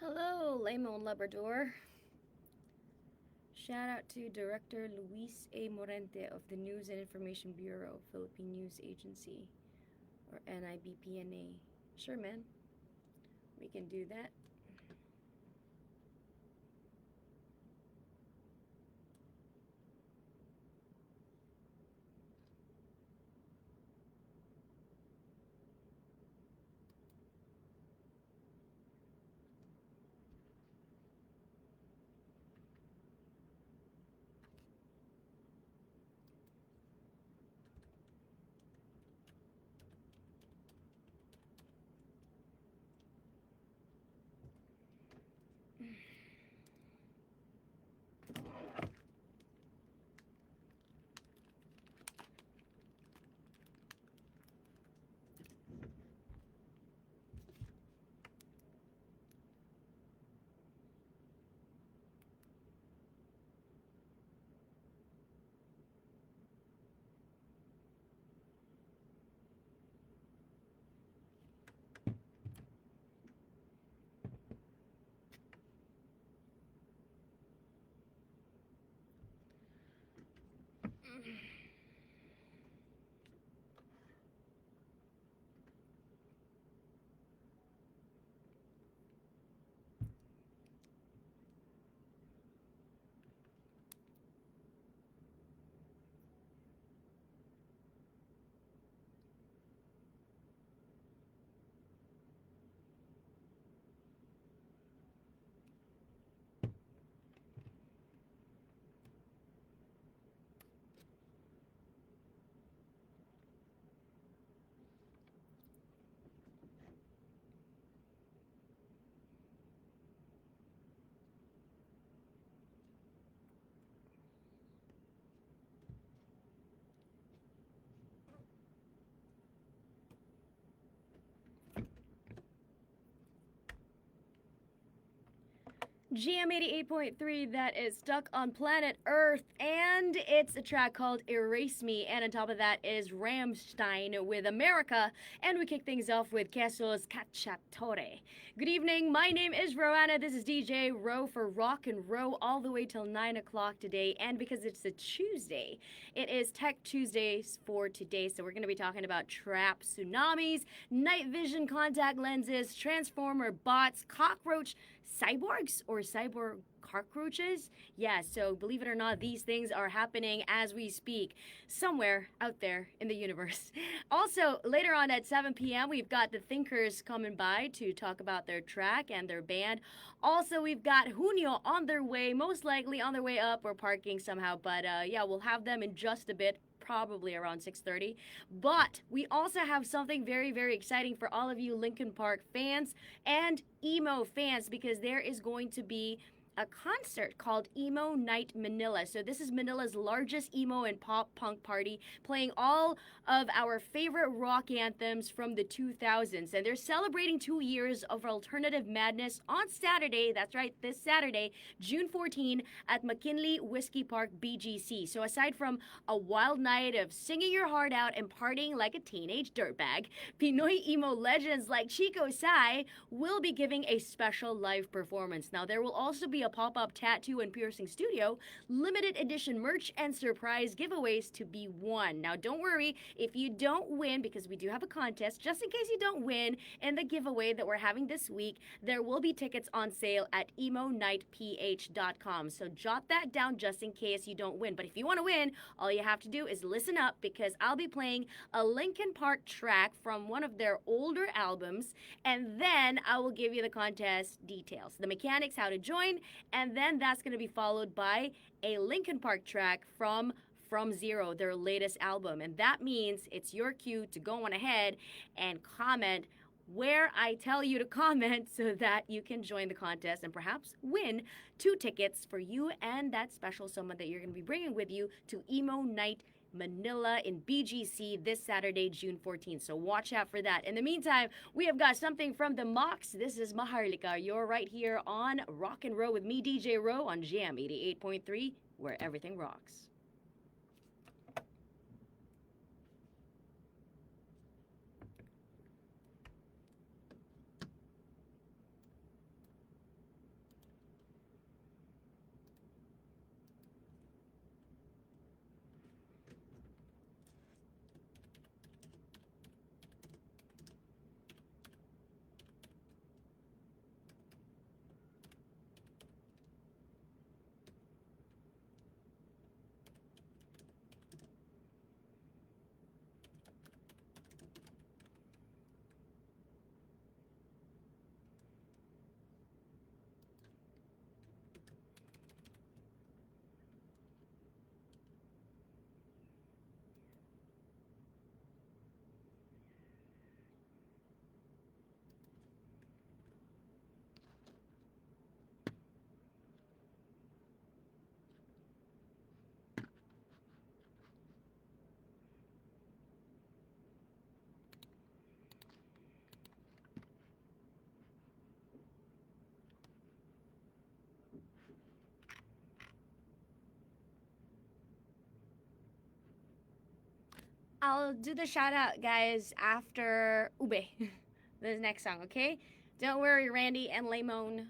Hello, Lemon Labrador. Shout out to Director Luis A. Morente of the News and Information Bureau, Philippine News Agency, or NIBPNA. Sure, man. We can do that. Jam88.3, that is stuck on planet Earth, and it's a track called Erase Me, and on top of that is Rammstein with America, and we kick things off with Queso's Cacciatore. Good evening, my name is Roanna, this is DJ Ro for Rock and Row all the way till 9 o'clock today, and because it's a Tuesday, it is Tech Tuesdays for today, so we're going to be talking about trap tsunamis, night vision contact lenses, transformer bots, cockroach cyborgs or cyborg cockroaches. Yeah, so believe it or not, these things are happening as we speak somewhere out there in the universe. Also, later on at 7 p.m., we've got the Thinkers coming by to talk about their track and their band. Also, we've got Hunyo on their way, most likely on their way up or parking somehow, but yeah, we'll have them in just a bit, probably around 6:30. But we also have something very, very exciting for all of you Linkin Park fans and emo fans, because there is going to be a concert called Emo Night Manila. So this is Manila's largest emo and pop punk party, playing all of our favorite rock anthems from the 2000s. And they're celebrating 2 years of alternative madness on Saturday. That's right, this Saturday, June 14, at McKinley Whiskey Park BGC. So aside from a wild night of singing your heart out and partying like a teenage dirtbag, Pinoy emo legends like Chico Sai will be giving a special live performance. Now, there will also be a pop-up tattoo and piercing studio, limited edition merch, and surprise giveaways to be won. Now, don't worry if you don't win, because we do have a contest. Just in case you don't win in the giveaway that we're having this week, there will be tickets on sale at emonightph.com. So jot that down just in case you don't win. But if you want to win, all you have to do is listen up, because I'll be playing a Linkin Park track from one of their older albums, and then I will give you the contest details, the mechanics, how to join, and then that's going to be followed by a Linkin Park track from Zero, their latest album. And that means it's your cue to go on ahead and comment where I tell you to comment so that you can join the contest and perhaps win 2 tickets for you and that special someone that you're going to be bringing with you to Emo Night Manila in BGC this Saturday, June 14th. So watch out for that. In the meantime, we have got something from the Mox. This is Maharlika. You're right here on Rock and Roll with me, DJ Ro, on Jam 88.3, where everything rocks. I'll do the shout out, guys, after Ube, the next song, okay? Don't worry, Randy and Lemon.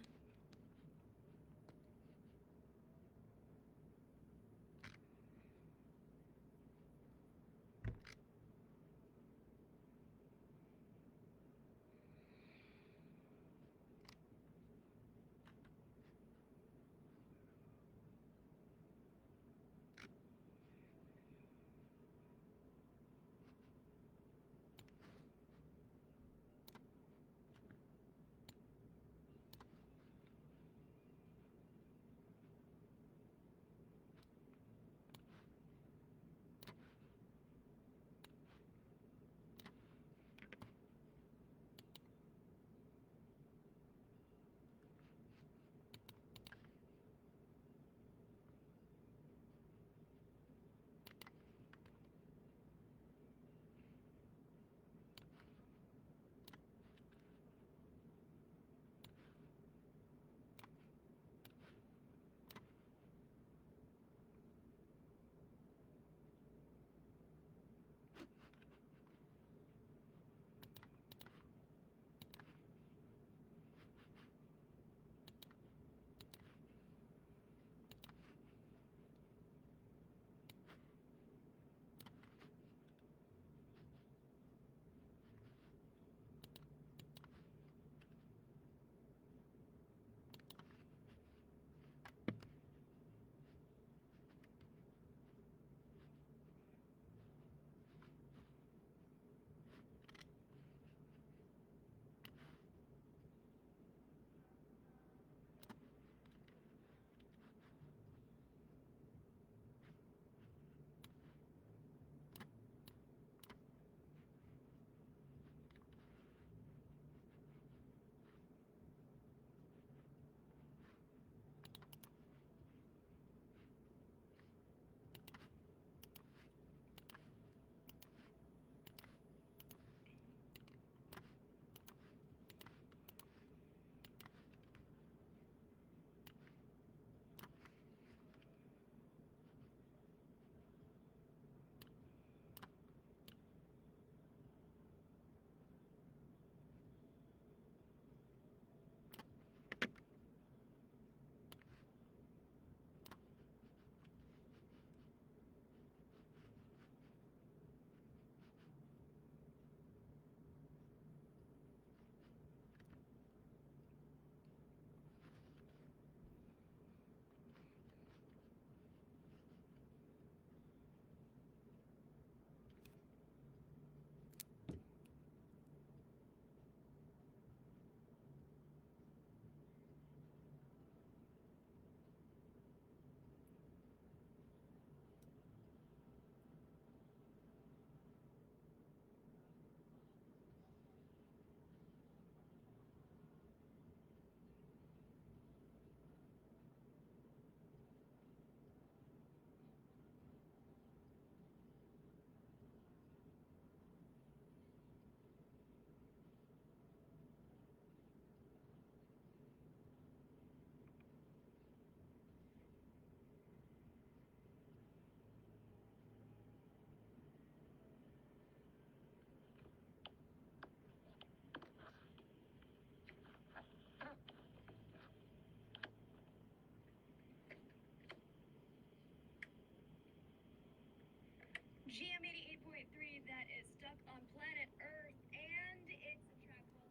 Jam88.3, that is Stuck on Planet Earth, and it's a track called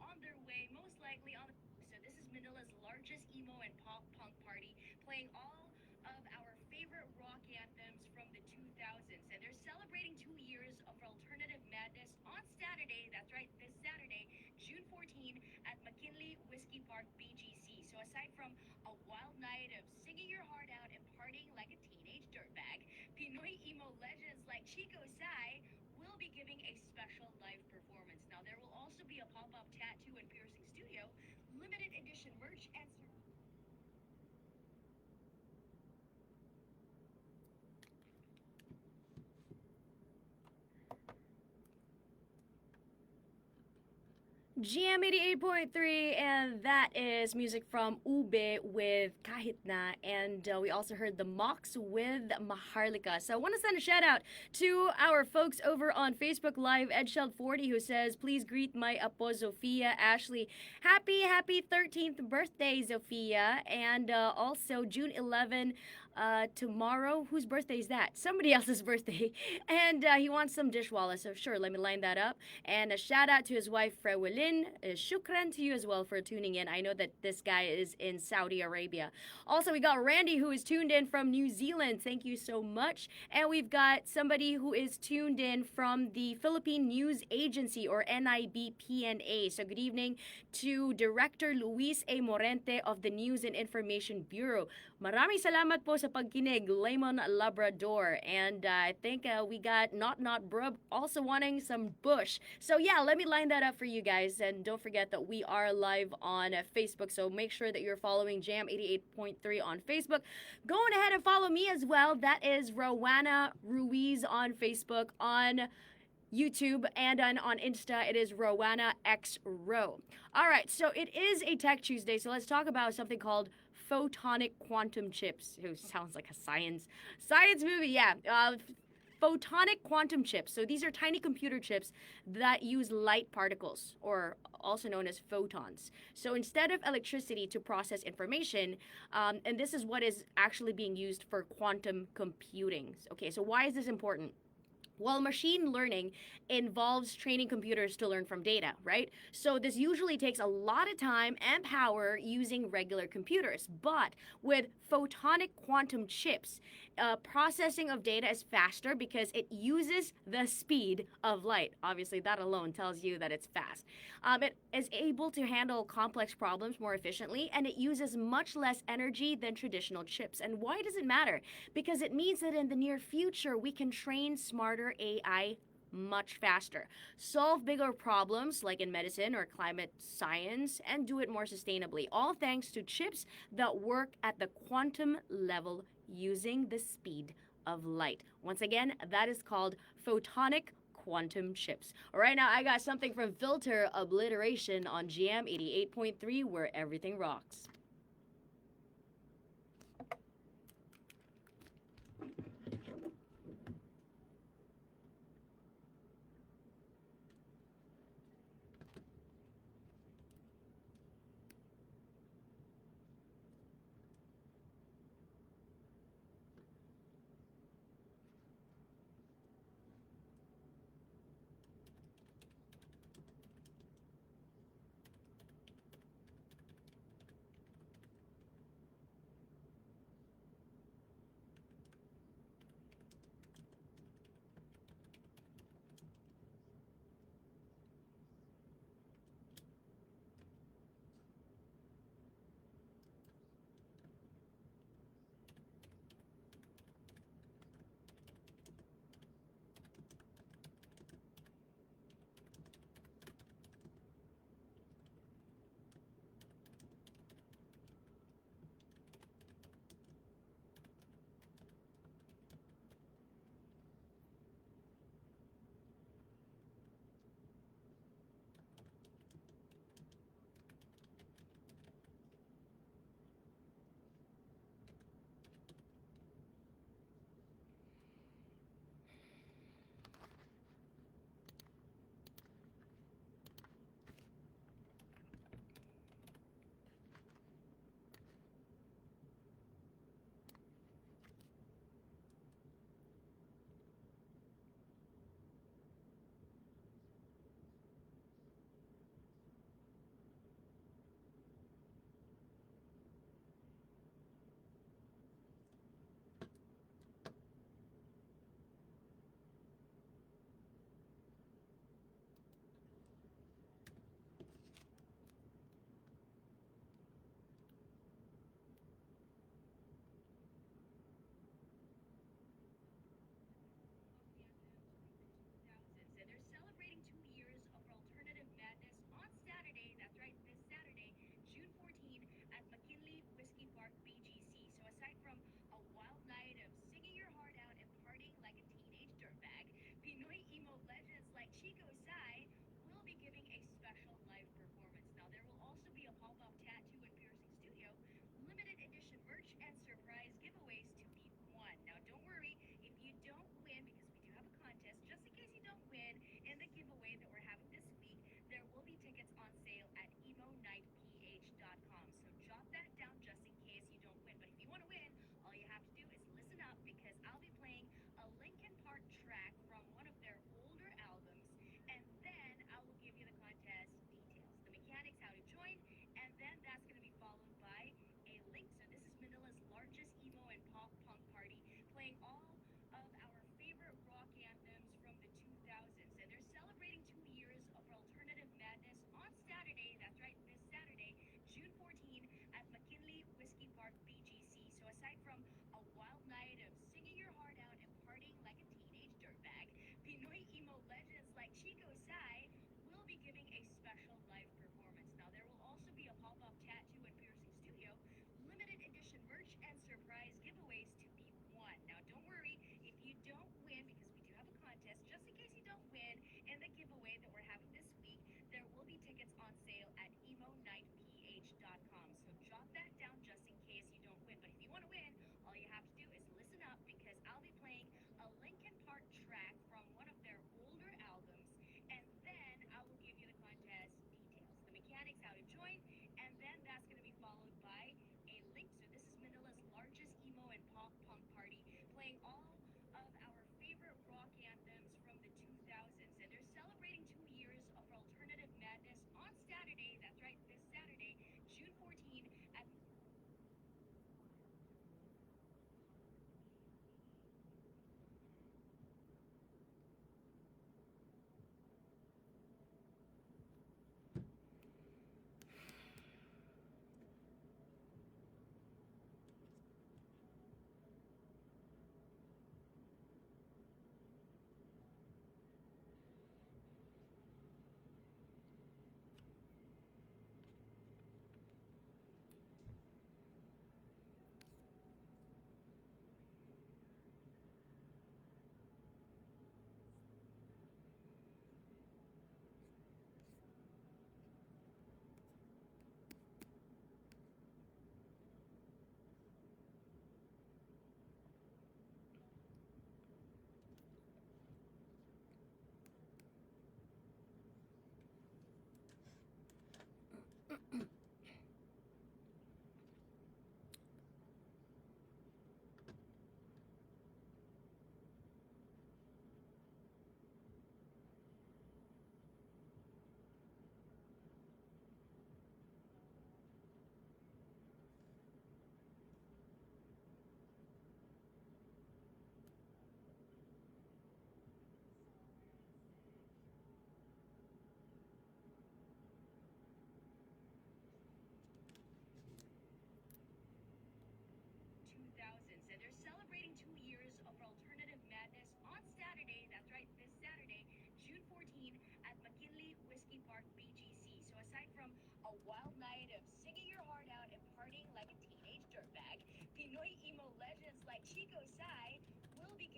on their way, most likely on. So this is Manila's largest emo and pop punk party, playing all of our favorite rock anthems from the 2000s, and they're celebrating 2 years of alternative madness on Saturday. That's right, this Saturday, June 14, at McKinley Whiskey Park, BGC. So aside from a wild night of singing your heart out and partying like a teenage dirtbag, Pinoy emo legends like Chico Sai will be giving a special live performance. Now, there will also be a pop-up tattoo and piercing studio, limited edition merch, and Jam88.3, and that is music from Ube with Kahit Na, and we also heard the Mox with Maharlika. So I want to send a shout out to our folks over on Facebook Live, Edsheld40, who says, please greet my apo Zofia Ashley. Happy 13th birthday, Zofia, and also June 11, tomorrow. Whose birthday is that? Somebody else's birthday. And he wants some dishwalla, so sure, let me line that up. And a shout out to his wife, Frewelin. Shukran to you as well for tuning in. I know that this guy is in Saudi Arabia. Also, we got Randy who is tuned in from New Zealand. Thank you so much. And we've got somebody who is tuned in from the Philippine News Agency, or NIBPNA. So good evening to Director Luis A. Morente of the News and Information Bureau. Maraming salamat po sa pagkinig, Lemon Labrador. And I think we got Not Brub also wanting some Bush. So yeah, let me line that up for you guys. And don't forget that we are live on Facebook. So make sure that you're following Jam88.3 on Facebook. Go on ahead and follow me as well. That is Roanna Ruiz on Facebook, on YouTube, and on Insta, it is Roanna X Ro. All right, so it is a Tech Tuesday, so let's talk about something called photonic quantum chips. Who sounds like a science movie, yeah. Photonic quantum chips. So these are tiny computer chips that use light particles, or also known as photons. So instead of electricity to process information, and this is what is actually being used for quantum computing. Okay, so why is this important? Well, machine learning involves training computers to learn from data, right? So this usually takes a lot of time and power using regular computers. But with photonic quantum chips, processing of data is faster because it uses the speed of light. Obviously, that alone tells you that it's fast. It is able to handle complex problems more efficiently, and it uses much less energy than traditional chips. And why does it matter? Because it means that in the near future, we can train smarter AI much faster, solve bigger problems like in medicine or climate science, and do it more sustainably, all thanks to chips that work at the quantum level using the speed of light. Once again, that is called photonic quantum chips. All right, now I got something from Filter Obliteration on GM 88.3, where everything rocks.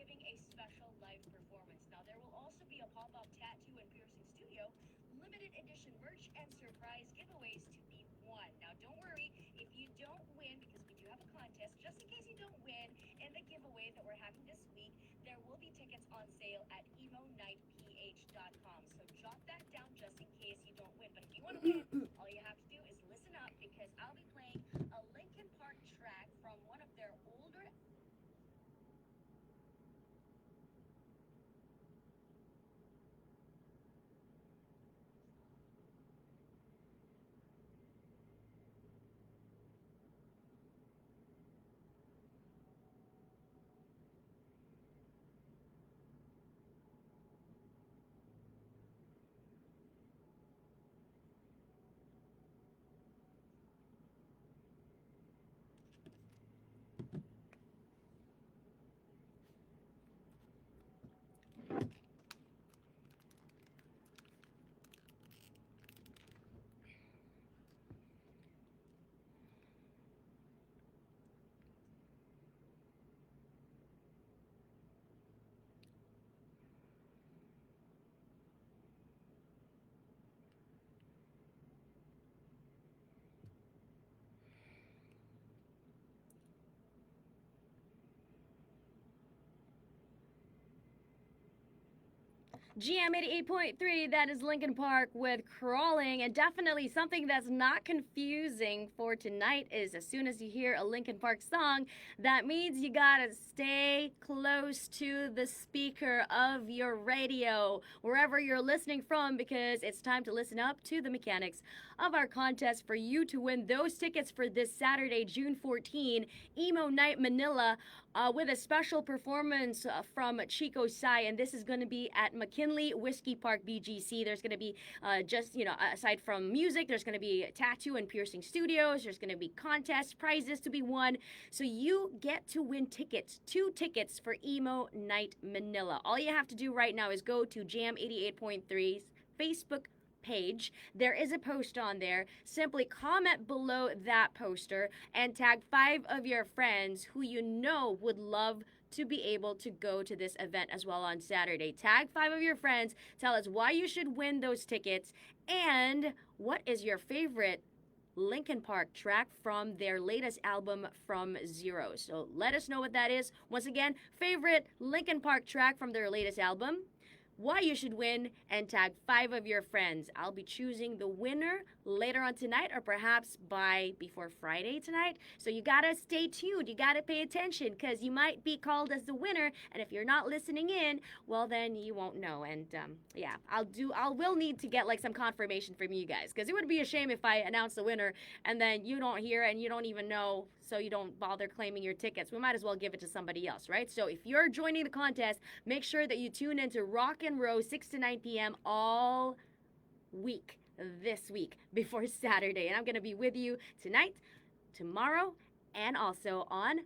giving a special live performance. Now, there will also be a pop-up tattoo and piercing studio, limited edition merch, and surprise giveaways to be won. Now, don't worry if you don't win, because we do have a contest. Just in case you don't win in the giveaway that we're having this week, there will be tickets on sale at emonightph.com. So jot that down just in case you don't win. But if you want to win, all you have to do is listen up, because I'll be playing a Linkin Park track from one of their older. Jam88.3, that is Linkin Park with Crawling. And definitely something that's not confusing for tonight is as soon as you hear a Linkin Park song, that means you gotta stay close to the speaker of your radio, wherever you're listening from, because it's time to listen up to the mechanics of our contest for you to win those tickets for this Saturday, June 14, Emo Night Manila, with a special performance from Chico Sai, and this is going to be at McKinley Whiskey Park BGC. There's going to be aside from music, there's going to be tattoo and piercing studios. There's going to be contests, prizes to be won. So you get to win tickets, 2 tickets for Emo Night Manila. All you have to do right now is go to Jam88.3's Facebook page. There is a post on there. Simply comment below that poster and tag 5 of your friends who you know would love to be able to go to this event as well on Saturday. Tag 5 of your friends. Tell us why you should win those tickets and what is your favorite Linkin Park track from their latest album, From Zero. So let us know what that is. Once again, favorite Linkin Park track from their latest album, why you should win, and tag 5 of your friends. I'll be choosing the winner later on tonight, or perhaps before Friday tonight. So you gotta stay tuned. You gotta pay attention, because you might be called as the winner, and if you're not listening in, well then you won't know. And yeah, I will need to get like some confirmation from you guys, because it would be a shame if I announce the winner and then you don't hear and you don't even know, so you don't bother claiming your tickets. We might as well give it to somebody else, right? So if you're joining the contest, make sure that you tune into Rock and Row 6 to 9 p.m. all week this week before Saturday. And I'm going to be with you tonight, tomorrow, and also on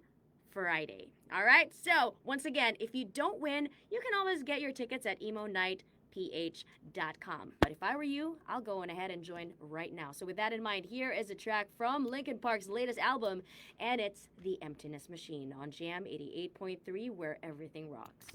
Friday. All right? So, once again, if you don't win, you can always get your tickets at emonightph.com. But if I were you, I'll go on ahead and join right now. So with that in mind, here is a track from Linkin Park's latest album, and it's The Emptiness Machine on Jam 88.3, where everything rocks.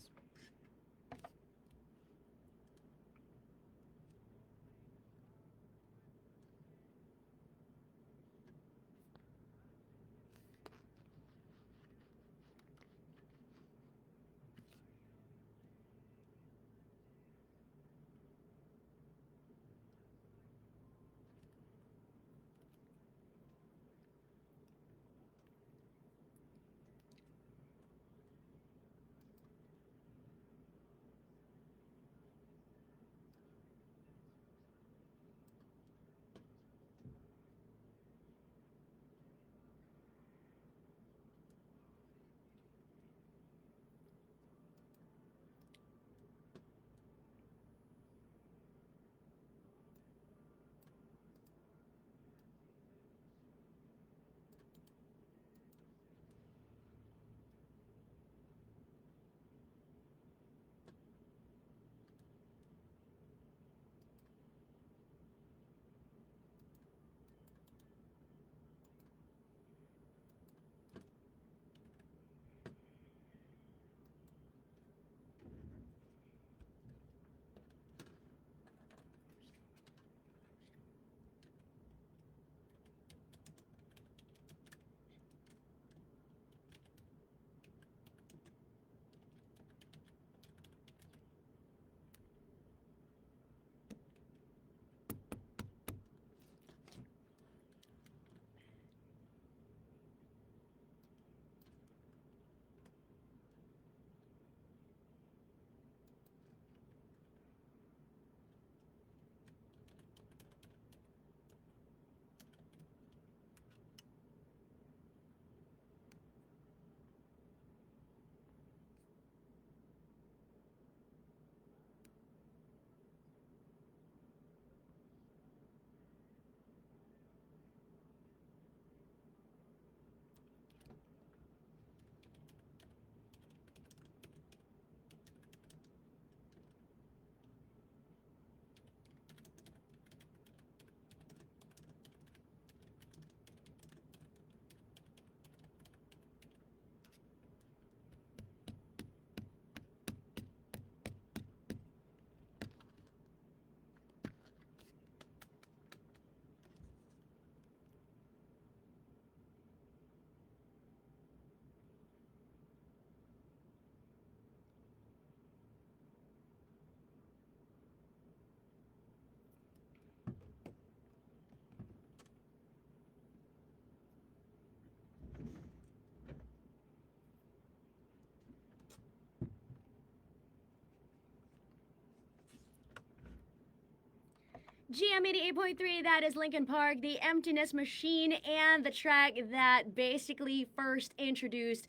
Jam88.3, that is Linkin Park, The Emptiness Machine, and the track that basically first introduced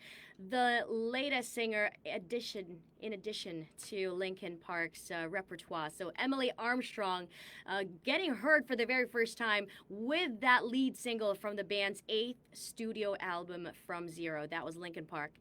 the latest singer in addition to Linkin Park's repertoire. So Emily Armstrong getting heard for the very first time with that lead single from the band's eighth studio album, From Zero. That was Linkin Park.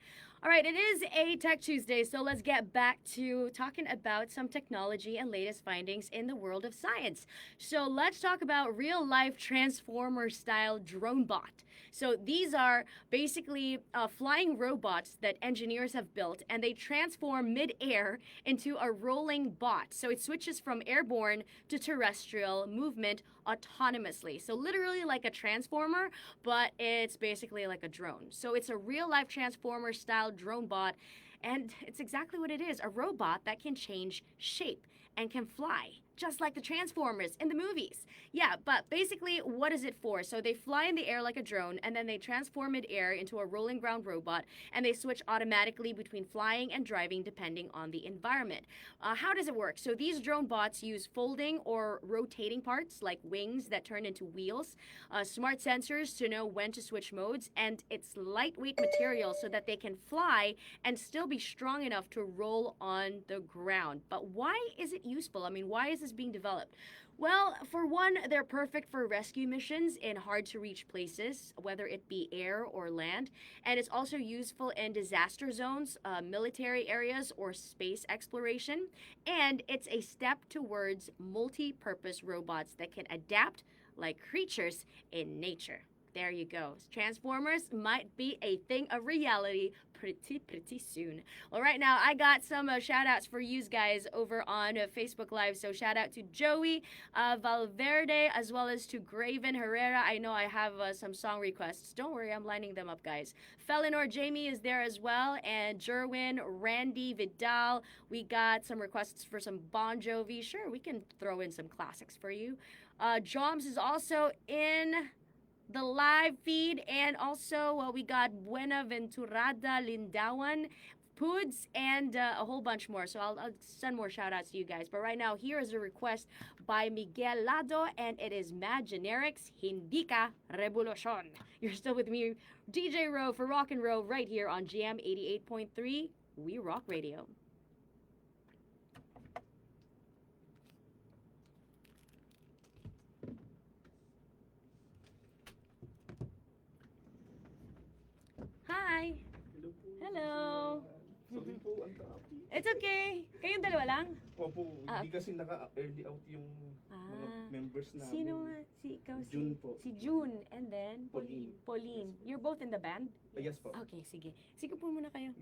All right, it is a Tech Tuesday, so let's get back to talking about some technology and latest findings in the world of science. So let's talk about real life transformer style drone bot. So these are basically flying robots that engineers have built, and they transform mid-air into a rolling bot. So it switches from airborne to terrestrial movement autonomously. So literally like a transformer, but it's basically like a drone. So it's a real life transformer style drone bot, and it's exactly what it is, a robot that can change shape and can fly, just like the Transformers in the movies. Yeah, but basically, what is it for? So they fly in the air like a drone, and then they transform mid-air into a rolling ground robot, and they switch automatically between flying and driving depending on the environment. How does it work? So these drone bots use folding or rotating parts, like wings that turn into wheels, smart sensors to know when to switch modes, and it's lightweight material so that they can fly and still be strong enough to roll on the ground. But why is it useful? I mean, why is this being developed? Well, for one, they're perfect for rescue missions in hard to reach places, whether it be air or land. And it's also useful in disaster zones, military areas, or space exploration. And it's a step towards multi purpose robots that can adapt like creatures in nature. There you go. Transformers might be a thing of reality pretty soon. Well, right now I got some shout outs for you guys over on Facebook Live. So shout out to Joey Valverde as well as to Graven Herrera. I know I have some song requests. Don't worry, I'm lining them up, guys. Felinor Jamie is there as well, and Jerwin, Randy Vidal. We got some requests for some Bon Jovi. Sure, we can throw in some classics for you. Joms is also in the live feed, and also we got Buenaventurada Lindawan, Poods, and a whole bunch more. So I'll send more shout outs to you guys. But right now, here is a request by Miguel Lado, and it is Mad Generics, Hindi Ka Revolution. You're still with me, DJ Ro, for Rock and Roll right here on Jam 88.3 We Rock Radio. Hi! Hello po. Hello! Sorry po, ang traffic. It's okay. Kayong dalawa lang? Opo, Ah. hindi kasi naka-early out yung mga members namin. Sino nga? Si ikaw? June po. Si June. And then? Pauline. Pauline. Yes po. You're both in the band? Yes po. Okay, sige. Sige po muna kayo.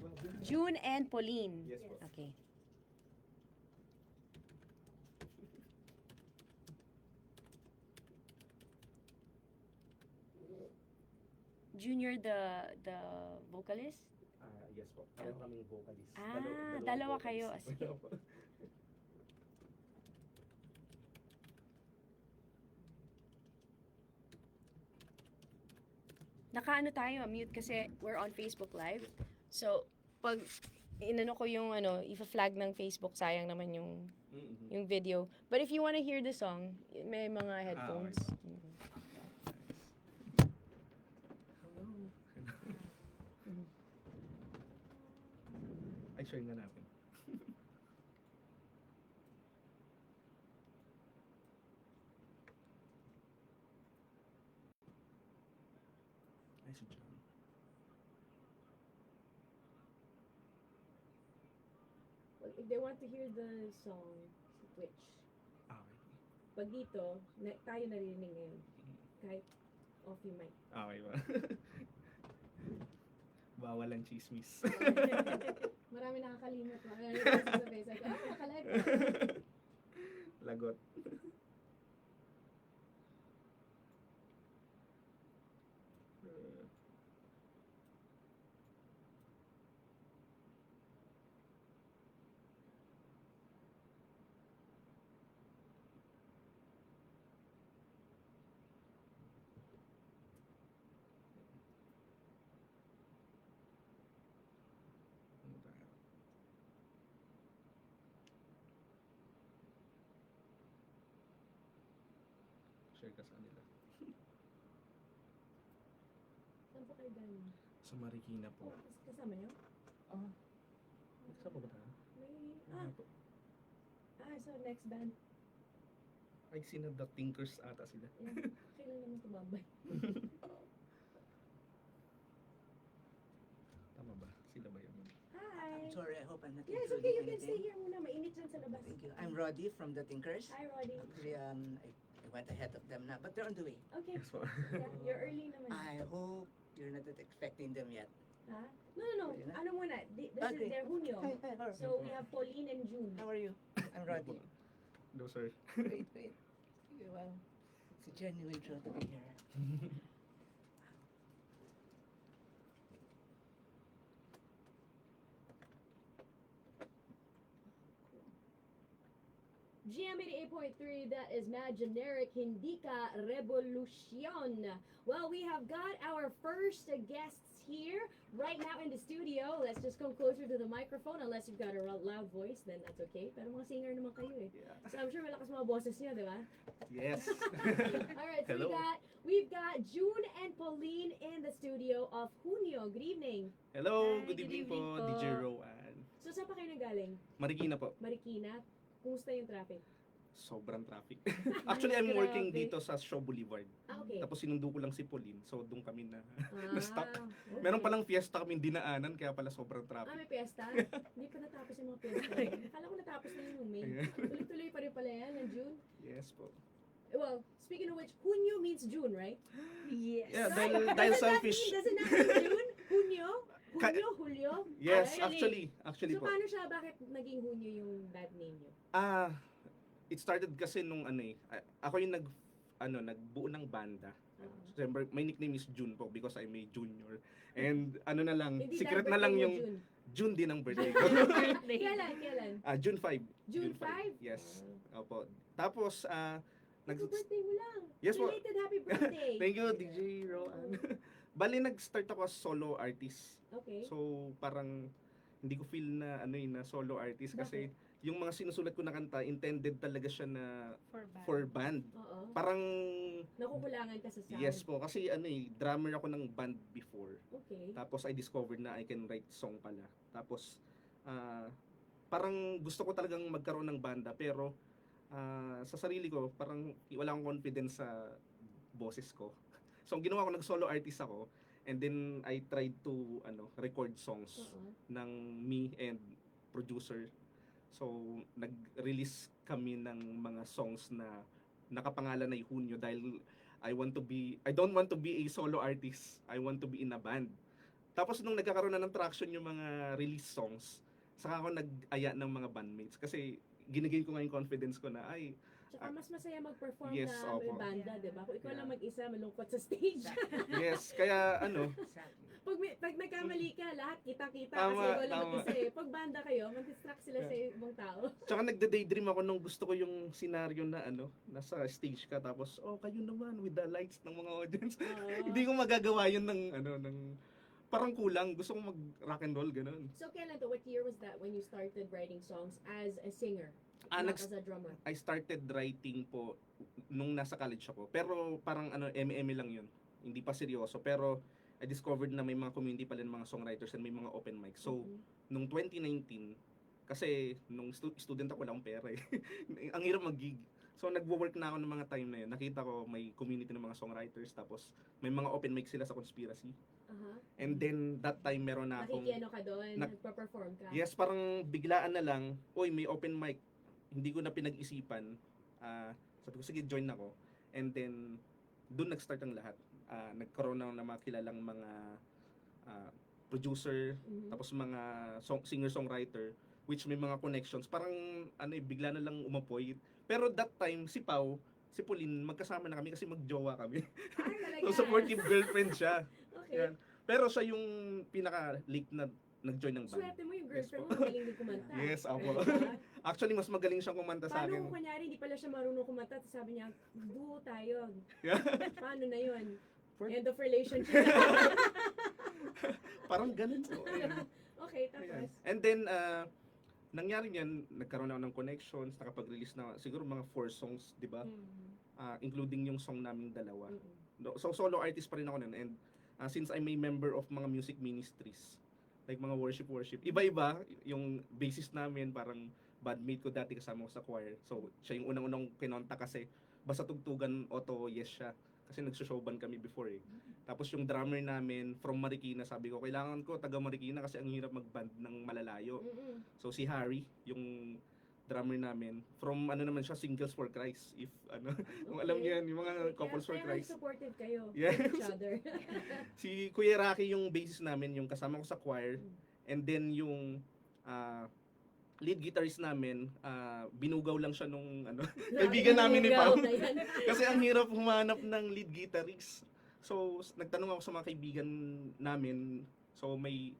Well, June and Pauline. Yes po. Okay. Junior, the vocalist? Yes po. Pareho kaming vocalist. Dalawa kayo. vocalist. Sige. Dalawa po. Nakaano tayo, mute kasi we're on Facebook Live. So, pag inano ko yung i-flag ng Facebook, sayang naman yung video. But if you wanna hear the song, may mga headphones. Okay. Ay, share na natin. Ay, si John. Well, if they want to hear the song, Twitch. Okay. Pag dito, tayo narinig ngayon. Kahit off yung mic. Okay ba? Bawal ang chismis. Marami nakakalimot. Marami nakasasabay. Sabi, nakalive. Lagot. share ka sa kanila. Saan po kayo galing? Sa Marikina po. Kasama niyo? Ah, kasama ba tayo? So next band. Ay, sino the Thinkers ata sila. Yeah. Kailan naman tumambay? Tama ba? Sila ba yun? Hi! I'm sorry, I hope I'm not Yes, intruding okay, you can anything. stay here muna. Mainit dyan sa labas. Thank you. I'm Roddy from the Thinkers. Hi, Roddy. Actually, I went ahead of them now, but they're on the way. Okay. Yes po. Yeah, you're early naman. I hope you're not expecting them yet. Ha? No. Really not? Ano muna? This is Okay. their Hunyo. Hi, hi, So we have Pauline and June. how are you? I'm Roddy. No, sir. Wait. Well, it's a genuine thrill to be here. Jam88.3, that is mad generic, hindi ka revolution. Well, we have got our first guests here right now in the studio. Let's just come closer to the microphone. Unless you've got a loud voice, then that's okay. Pero mga singer naman kayo eh. Yeah. So I'm sure malakas mga boses niyo, di ba? Yes. Alright, so Hello. we've got June and Pauline in the studio of Hunyo. Good evening. Hello, Hi, good good evening evening po, po. DJ Roanna. So saan pa kayo nagaling? Marikina po. Marikina? Kumusta yung traffic? Sobrang traffic. Actually, I'm working Grabe. dito sa Shaw Boulevard. Ah, okay. Tapos sinundo ko lang si Pauline. So, doon kami na Ah, na-stuck. okay. Meron palang fiesta kami dinaanan, kaya pala sobrang Ah, traffic. may piyesta? Hindi pa natapos yung mga piyesta. Akala ko natapos na yun nung May. Ayan. Tuloy-tuloy pa rin pala yan, ng June. Yes po. Well, speaking of which, Hunyo means June, right? Yes. Yeah, Right? dahil Doesn't that selfish. Doesn't that mean June? Hunyo? Ka- Hunyo? Hulyo? Yes, actually So, po. paano siya? Bakit naging Hunyo yung bad name niyo? It started kasi nung ako yung nagbuo ng banda. Siyempre, my nickname is June po because I'm a junior. And na lang, Hindi secret dahil na lang birthday mo, yung June. June din ang birthday ko. Kailan? June 5. June 5? Yes. Opo. Tapos, Nag-birthday mo lang. Yes po. Belated happy birthday. Thank you, DJ Roan. Bali, nag-start ako as solo artist. Okay. So, parang hindi ko feel na na solo artist kasi yung mga sinusulat ko na kanta, intended talaga siya na for band. Oo. Parang Nakukulangan ka sa sound. yes po kasi drummer ako ng band before. Okay. Tapos I discovered na I can write song pala. Tapos parang gusto ko talagang magkaroon ng banda pero sa sarili ko parang wala akong confidence sa boses ko. So ang ginawa ko, nag-solo artist ako and then I tried to record songs Oo. ng me and producer. So nag-release kami ng mga songs na nakapangalan na Hunyo dahil I don't want to be a solo artist. I want to be in a band. Tapos nung nagkakaroon na ng traction yung mga release songs, saka ako nag-aya ng mga bandmates kasi ginagain ko nga yung confidence ko na Tsaka mas masaya mag-perform Yes, na may opo. banda, di ba? Kung ikaw Yeah. lang mag-isa, malungkot sa stage. yes, kaya Exactly. pag nagkamali ka, lahat kita-kita Tama, kasi ikaw lang tama. mag-isa eh. Pag banda kayo, mag-distract sila sa ibang tao. tsaka nagde-daydream ako nung gusto ko yung scenario na nasa stage ka tapos kayo naman with the lights ng mga audience. Oo. Hindi ko magagawa yun ng parang kulang. Gusto ko mag rock and roll ganun. So, kailan to? What year was that when you started writing songs as a singer? Not as a drummer? I started writing po nung nasa college ako. Pero parang MM lang yun. Hindi pa seryoso. Pero I discovered na may mga community pala ng mga songwriters and may mga open mic. So, nung 2019, kasi nung student ako, wala akong pera eh. Ang hirap mag-gig. So, nagwo-work na ako ng mga time na yun. Nakita ko may community ng mga songwriters. Tapos, may mga open mic sila sa Conspiracy. And then, that time, meron na akong... Nakikiano ka doon? Nag- Nagpa-perform ka? Yes, parang biglaan na lang, may open mic. Hindi ko na pinag-isipan. Sabi ko, sige, join ako. And then, doon nag-start ang lahat. Nagkaroon na ng mga kilalang mga producer, Mhm. tapos mga singer-songwriter, which may mga connections. Parang, bigla na lang umapoy. Pero that time, si Pau, si Pauline, magkasama na kami kasi magjowa kami. Ah, talaga? So, supportive girlfriend siya. Okay. Yan. Pero siya yung pinaka-late na nag-join ng band. Swerte mo yung girlfriend Yes mo, po. magaling din kumanta. Yes, ako. Diba? Actually, mas magaling siyang kumanta sa Paano akin. kung kunyari, hindi pala siya marunong kumanta, tapos sabi niya, duo tayo. Yeah. Paano na yun? For- End of relationship. Parang ganun po. Ayan. Okay, Ayan. tapos? And then, nangyari niyan, nagkaroon ako ng connections, nakapag-release na siguro mga 4 songs, 'di ba? Including yung song naming dalawa. So solo artist pa rin ako noon, and since I'm a member of mga music ministries, like mga worship, iba-iba yung bassist namin, parang bandmate ko dati kasama ko sa choir. So siya yung unang-unang kinontak kasi basta tugtugan auto yes siya. Kasi nagso-showband kami before eh. Tapos yung drummer namin from Marikina, sabi ko, kailangan ko taga Marikina kasi ang hirap mag-band ng malalayo. So si Harry, yung drummer namin, from ano naman siya, Singles for Christ. If ano, kung alam niyo yan, yung mga couples for Kaya Christ. supportive kayo Yes. with each other. Si Kuya Rocky yung bassist namin, yung kasama ko sa choir. And then yung lead guitarist namin, binugaw lang siya nung ano, kaibigan namin ni Pao. Ayan. Kasi ang hirap humanap ng lead guitarist. So, nagtanong ako sa mga kaibigan namin. So, may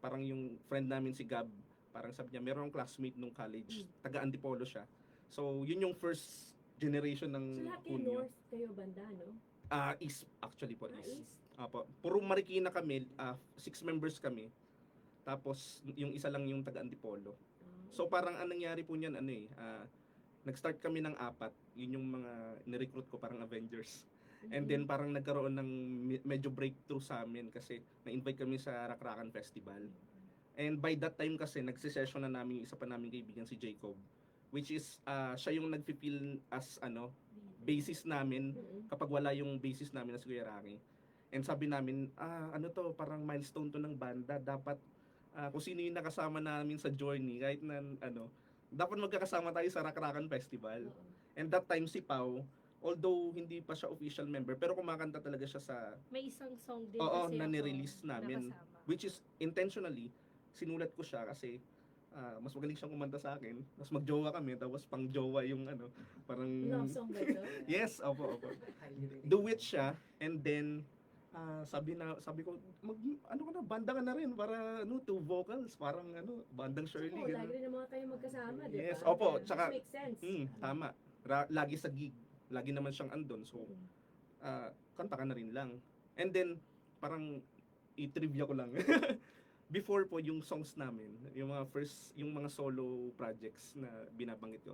parang yung friend namin si Gab, parang sabi niya, meron akong classmate nung college, taga Antipolo siya. So, yun yung first generation So ng lahat kayo Hunyo. north kayo banda, no? East, actually po, East. East. Apo. Puro Marikina kami, 6 members kami. Tapos, yung isa lang yung taga Antipolo. So parang anong nangyari po niyan nag-start kami ng 4, yun yung mga ni-recruit ko parang Avengers. And then parang nagkaroon ng medyo breakthrough sa amin kasi na-invite kami sa Rakrakan Festival. And by that time kasi nagse-session na namin isa pa naming kaibigan si Jacob, which is siya yung nagfi-feel as bassist namin kapag wala yung bassist namin na si Kuya Raki. And sabi namin, ano to, parang milestone to ng banda, dapat kung sino yung nakasama namin sa journey, kahit na dapat magkakasama tayo sa Rakrakan Festival. And that time si Pau, although hindi pa siya official member, pero kumakanta talaga siya sa May isang song din oo, kasi na ako nirelease namin, nakasama. which is intentionally sinulat ko siya kasi mas magaling siyang kumanta sa akin. Tapos magjowa kami, tapos pang-jowa yung parang Love song ba ito? yes, opo. Duet siya, and then sabi ko, ano ka na, banda ka na rin para two vocals, parang bandang Shirley. Oo, ganun. lagi rin naman kayo magkasama, di ba? Yes, opo, Kaya tsaka- makes sense. Tama. Lagi sa gig, lagi naman siyang andon. So, kanta ka na rin lang. And then, parang i-trivia ko lang. Before po, yung songs namin, yung mga solo projects na binabanggit ko,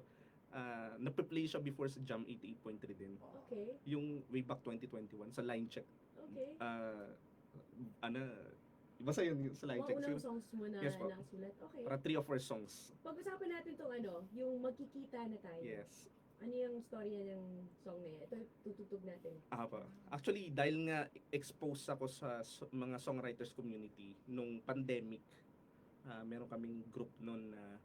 nape-play siya before sa Jam88.3 din. Okay, Yung way back 2021, sa line check. okay. Basta yun, sa line Mga check. unang So, songs mo na Yes, po. nasulat. Okay. para 3 of our songs. Pag-usapan natin tong yung magkikita na tayo. Yes. Ano yung storya ng song na yan? Ito, tututog natin. Pa. Actually, dahil nga exposed ako sa mga songwriters community nung pandemic, meron kaming group noon na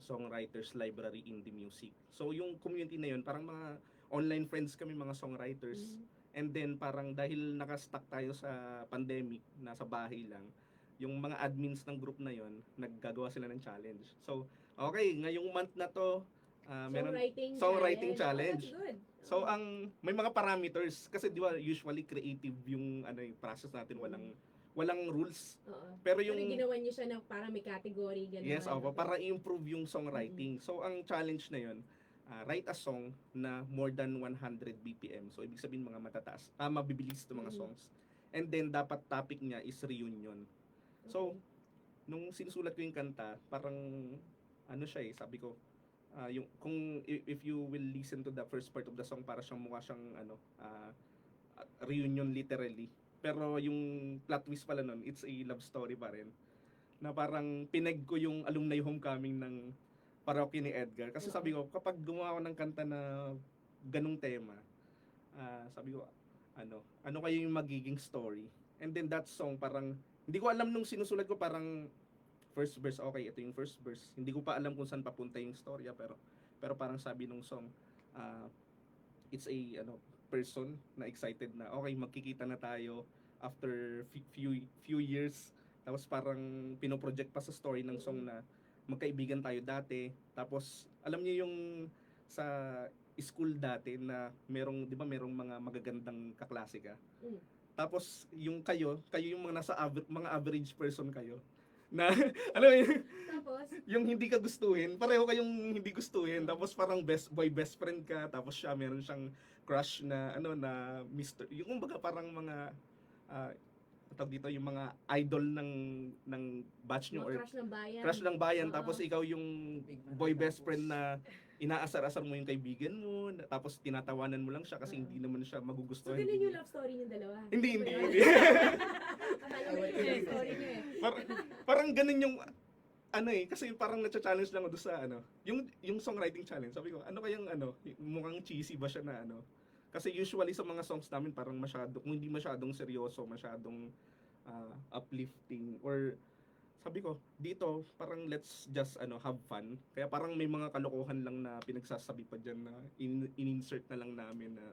Songwriters Library Indie Music. So yung community na yun, parang mga online friends kami, mga songwriters. And then parang dahil naka-stuck tayo sa pandemic, nasa bahay lang, yung mga admins ng group na yon naggagawa sila ng challenge. So, okay, ngayong month na to, meron songwriting challenge. Oh, that's good. So may mga parameters kasi di ba usually creative yung process natin, walang rules. Oo. Pero Pero yung ginawa niyo siya ng para may category, gano'n. yes, para i-improve yung songwriting. So ang challenge na yun, write a song na more than 100 BPM. So ibig sabihin mga matataas, mabibilis to mga songs. And then dapat topic niya is reunion. So nung sinusulat ko yung kanta, parang siya sabi ko, yung kung if you will listen to the first part of the song, para siyang mukha siyang reunion literally. Pero yung plot twist pala nun, it's a love story pa rin. Na parang pineg ko yung alumni homecoming ng parokya ni Edgar. Kasi sabi ko, kapag gumawa ako ng kanta na ganung tema, sabi ko, ano kayo yung magiging story? And then that song, parang, hindi ko alam nung sinusulat ko, parang first verse, okay, ito yung first verse. Hindi ko pa alam kung saan papunta yung storya, pero parang sabi nung song, it's a person na excited na okay, magkikita na tayo after few years. Tapos parang pinoproject pa sa story ng song na magkaibigan tayo dati. Tapos alam niyo yung sa school dati na merong, 'di ba, merong mga magagandang kaklase ka. Tapos yung kayo yung mga nasa mga average person kayo na alam mo yun, Tapos, yung hindi ka gustuhin, pareho kayong hindi gustuhin, tapos parang best friend ka, tapos siya meron siyang crush na na Mr. Yung kumbaga parang mga tawag dito, yung mga idol ng batch nyo Mga or crush ng bayan. crush ng bayan, Oo. tapos ikaw yung boy best friend na inaasar-asar mo yung kaibigan mo, tapos tinatawanan mo lang siya kasi hindi naman siya So, magugustuhan. ganun hindi yung niya- love story yung dalawa? Hindi, Ano ba hindi, yun? hindi. Akala ko yun yung story niyo eh. Parang ganun yung ano eh, kasi parang na-challenge lang ako doon sa ano, yung songwriting challenge. Sabi ko, ano kayang ano, mukhang cheesy ba siya na ano? Kasi usually sa mga songs namin parang kung hindi masyadong seryoso, masyadong uplifting or sabi ko, dito parang let's just have fun. Kaya parang may mga kalokohan lang na pinagsasabi pa diyan na in-insert na lang namin na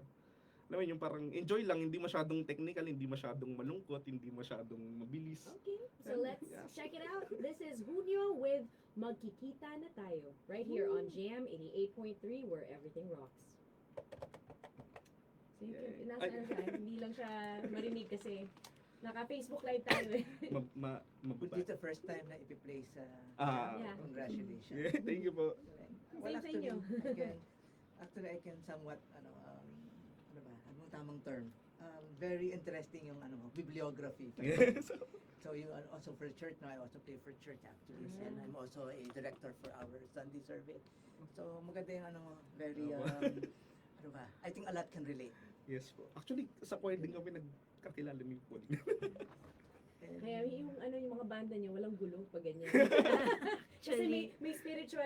alam mo yung parang enjoy lang, hindi masyadong technical, hindi masyadong malungkot, hindi masyadong mabilis. Okay, so let's check it out. This is Hunyo with Magkikita na Tayo, right here on Jam88.3 where everything rocks. So, Yay. nasa ano siya, hindi lang siya marinig kasi naka-Facebook live tayo eh. But this is the first time na ipi-play sa Yeah. congratulations. Yeah, thank you po. Well, Same sa inyo. actually, I can somewhat, ano ba, anong tamang term? Very interesting yung bibliography. Yes. So you are also for church now. I also play for church actually, and I'm also a director for our Sunday service. So maganda yung very ano ba? I think a lot can relate. Yes po. Actually, sa choir din kami nagkakilala ni Paul. And, Kaya yung yung mga banda niyo walang gulo pag ganyan. Kasi may spiritual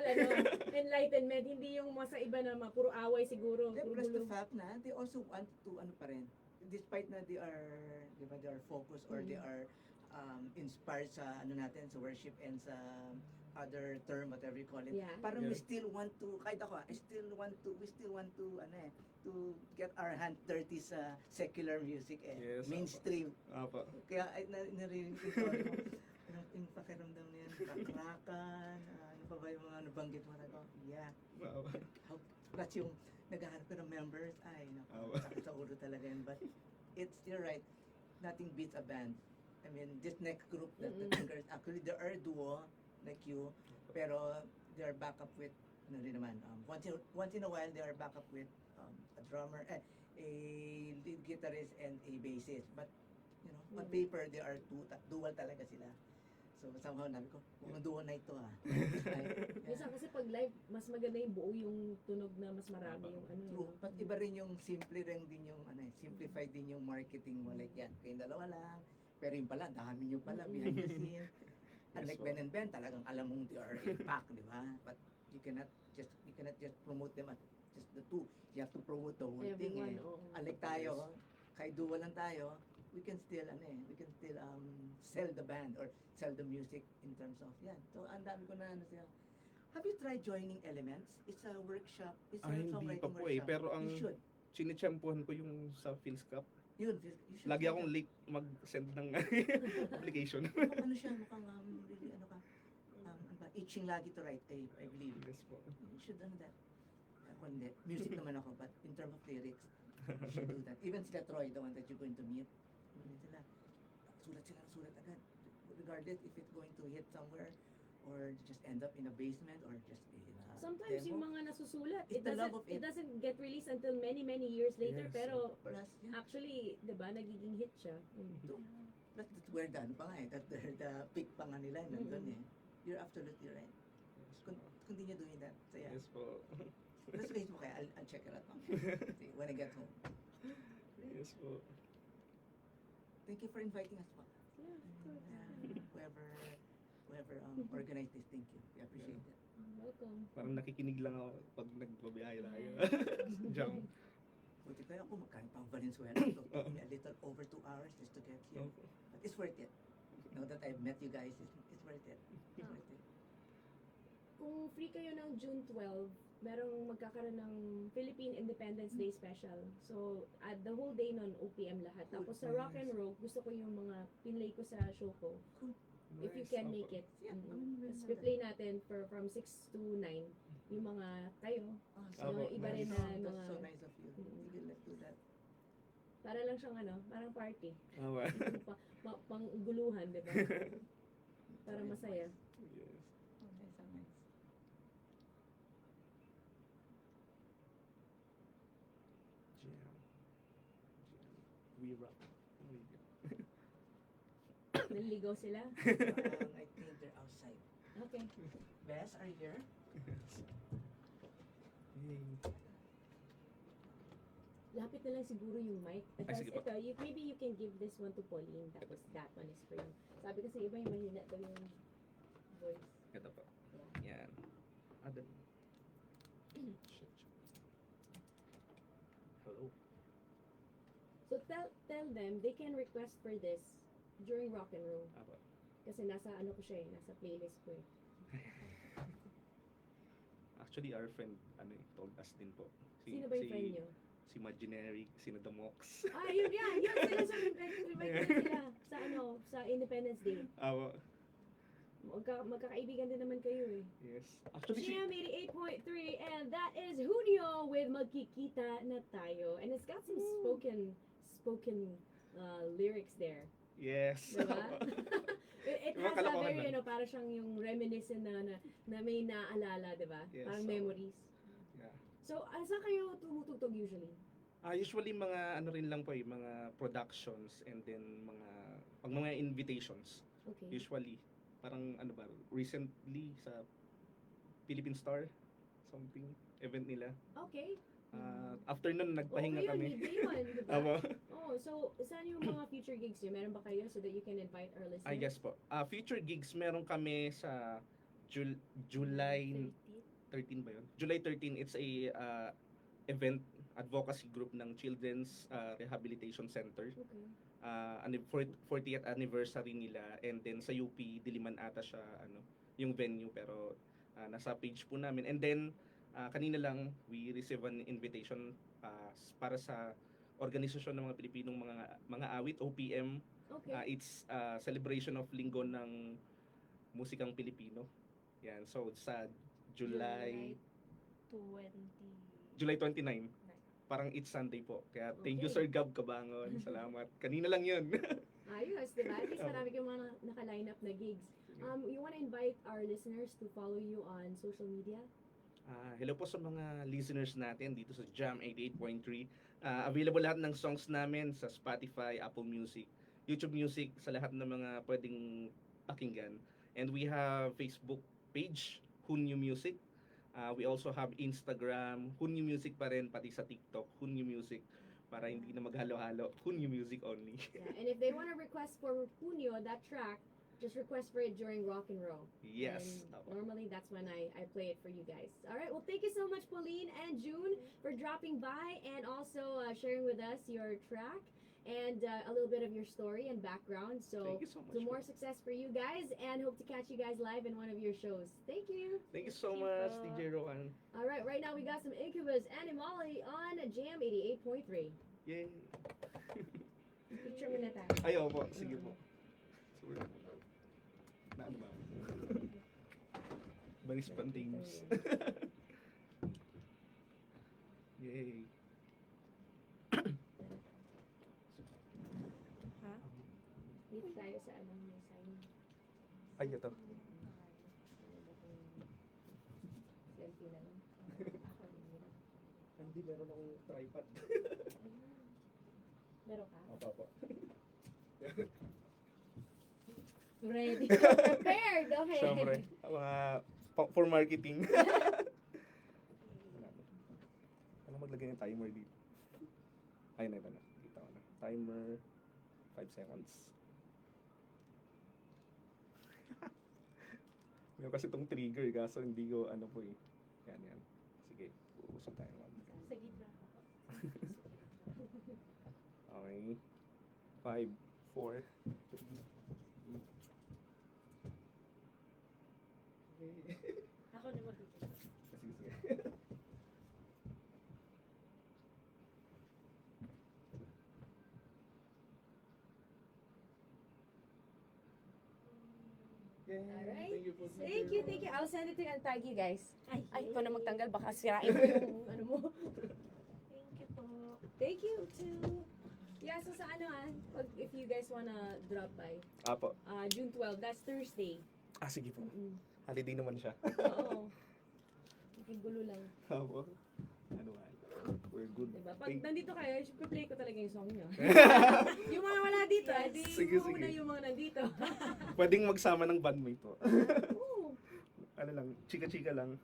enlightenment, hindi yung mga sa iba na puro away siguro, puro plus the gulo. fact na they also want to pa rin, despite na they are, di ba, they are focused or they are inspired sa natin, sa worship and sa other term, whatever you call it. Yeah. Parang we Yeah. still want to, kahit ako, we still want to to get our hand dirty sa secular music Yes, mainstream. Apa. Kaya ay naririnig ko yung pakiramdam na yan, kakrakan, ano pa ba yung mga nabanggit mo na ko? Yeah. That's yung naghahanap ko ng members. Ay, naku, sakit sa ulo talaga yan. But you're right, nothing beats a band. I mean, this next group, the Thinkers, actually, there are duo, like you, pero they are back up with, ano rin naman, once in a while, they are back up with a drummer, a lead guitarist and a bassist. But, on paper, they are dual talaga sila. So, somehow nabi ko, mukhang duo na ito Minsan kasi pag live, mas maganda yung buo yung tunog na mas marami yung True. But iba rin yung simplified din yung marketing mo, like yan. Kayong dalawa lang, pero yung pala, dami nyo pala behind the scene. Unlike Ben and Ben, talagang alam mong they are in pack, di ba? But you cannot just promote them as just the two. You have to promote the whole thing. Unlike tayo, kahit duo lang tayo, we can still sell the band or sell the music in terms of yan. So ang dami ko na siya. Have you tried joining Elements? It's a workshop. It's a Hindi songwriting pa po eh, workshop. pero ang You should. chinichampuhan ko yung sa Phil's Cup. You should. Lagi try akong that. late mag-send ng application. Mukhang ano siya, mukhang really itching lagi to write, I believe. Yes po. You should do that. Ako hindi. Music naman ako, but in terms of lyrics, you should do that. Even sila Troy, the one that you're going to meet, sulat agad. Regardless if it's going to hit somewhere or just end up in a basement or just in a Sometimes demo. yung mga nasusulat, It's the love of it it. doesn't get released until many years later, Yes. pero Plus, yeah. actually, 'di ba, nagiging hit siya. That's where the the peak pa nga nila nandun eh. You're absolutely right. Continue doing that. So yeah. Yes po. Let's Facebook kaya I'll check it out see, when I get home. Yes po. Thank you for inviting us po. Yeah, of course. Whoever organized this, thank you. We appreciate it. Welcome. Parang nakikinig lang ako pag nagbabiyahe tayo. Jam. Buti tayo ako magkain pang Valenzuela. It took me a little over 2 hours just to get here. Okay. But it's worth it. Now that I've met you guys, it's worth it. It's worth it. Kung free kayo ng June 12, merong magkakaroon ng Philippine Independence Day special. So, the whole day nun, OPM lahat. Tapos sa rock and roll, gusto ko yung mga pinlay ko sa show ko. If you can make it. Yeah, Tapos play natin from 6 to 9. Yung mga kayo. So, Yung iba rin na that's mga... so nice of you. Sige, let's do that. Para lang siyang parang party. Awa. Pangguluhan, di ba? Para masaya. Yes. Nice, nice. Jam. We rock. Naliligaw sila? I think they're outside. Okay. Bess, are you here? Yay. Lapit na lang siguro yung mic. Tapos sige po. ito, maybe you can give this one to Pauline. Tapos that one is for you. Sabi kasi iba yung mahina daw yung voice. Ito po. Yan. Adam. Hello. So tell them they can request for this during rock and roll. Apo. Kasi nasa ano ko siya eh, nasa playlist ko eh. Actually, our friend, told us din po. Sino ba yung friend nyo? Si Generic, sino The Mox. Yun sila sa invite sila sa sa Independence Day. Apo. Magkakaibigan din naman kayo eh. Yes. Actually, Jam88.3 and that is Hunyo with Magkikita na Tayo. And it's got some spoken lyrics there. yes. Diba? It Diba, has that kalokohan very, lang. parang siyang yung reminiscent na may naalala, diba? Yes, Parang so, memories. Yeah. So, saan kayo tumutugtog usually? Usually mga rin lang po mga productions and then mga invitations. Okay. Usually parang recently sa Philippine Star something event nila. Okay. After nun nagpahinga kami. Day one, diba? Aba. So, saan yung mga future gigs nyo? Meron ba kayo so that you can invite our listeners? Yes po. Future gigs meron kami sa July 13 ba yun? July 13, it's a event advocacy group ng Children's Rehabilitation Center. Okay. 40th anniversary nila, and then sa UP Diliman ata siya yung venue, pero nasa page po namin. And then kanina lang we receive an invitation para sa organisasyon ng mga Pilipinong mga awit, OPM. Okay. It's celebration of Linggo ng Musikang Pilipino. Yan, so sa July 29. Parang it's Sunday po. Kaya thank you Okay. Sir Gab Kabangon. Salamat. Kanina lang yun. Ayos, diba? At least marami kayong mga naka-line up na gigs. You wanna invite our listeners to follow you on social media? Hello po sa mga listeners natin dito sa Jam88.3. Available lahat ng songs namin sa Spotify, Apple Music, YouTube Music, sa lahat ng mga pwedeng pakinggan. And we have Facebook page, Hunyo Music. We also have Instagram, Hunyo Music pa rin, pati sa TikTok, Hunyo Music, para hindi na maghalo-halo, Hunyo Music only. Yeah. And if they wanna request for Hunyo, that track, just request for it during rock and roll. Yes. And normally that's when I play it for you guys. All right. Well, thank you so much, Pauline and June, for dropping by and also sharing with us your track and a little bit of your story and background. So, Thank you so much. more success for you guys and hope to catch you guys live in one of your shows. Thank you. Thank you so much, DJ Roan. All right. Right now we got some Incubus and Imali on Jam 88.3. Yay. Picture mo na tayo. Ayaw po. Sige po. Sorry. Na ano ba? Very spontaneous. Yay. Dito tayo sa may sign. Ay, ito. Selfie na lang. Hindi, meron akong tripod. Meron ka? Opo, opo. Ready. Prepared. Okay. Siyempre. For marketing. Ano maglagay ng timer dito? Ay, na ito na. Dito na. Timer, 5 seconds. Meron kasi itong trigger, kaso hindi ko po eh. Yan. Sige, uusap tayo. Sa gitna. Okay. 5, 4, 3. Ako na magpipili. Sige. Alright. Thank you po. Thank you. I'll send it to you and tag you guys. Ay, ikaw na magtanggal. Baka sirain mo yung ano mo. Thank you po. Thank you too. Yeah, so sa if you guys wanna drop by, Apo. June 12, that's Thursday. Sige po. Mm-mm. Holiday naman siya. Oo. Gulo lang. Apo. Ano ba? We're good. Diba? Pag Thank- nandito kayo, play ko talaga yung song nyo. Yung mga wala dito, di Sige, muna sige. yung mga nandito. Pwedeng magsama ng bandmate po. Oo. Ano lang, chika-chika lang.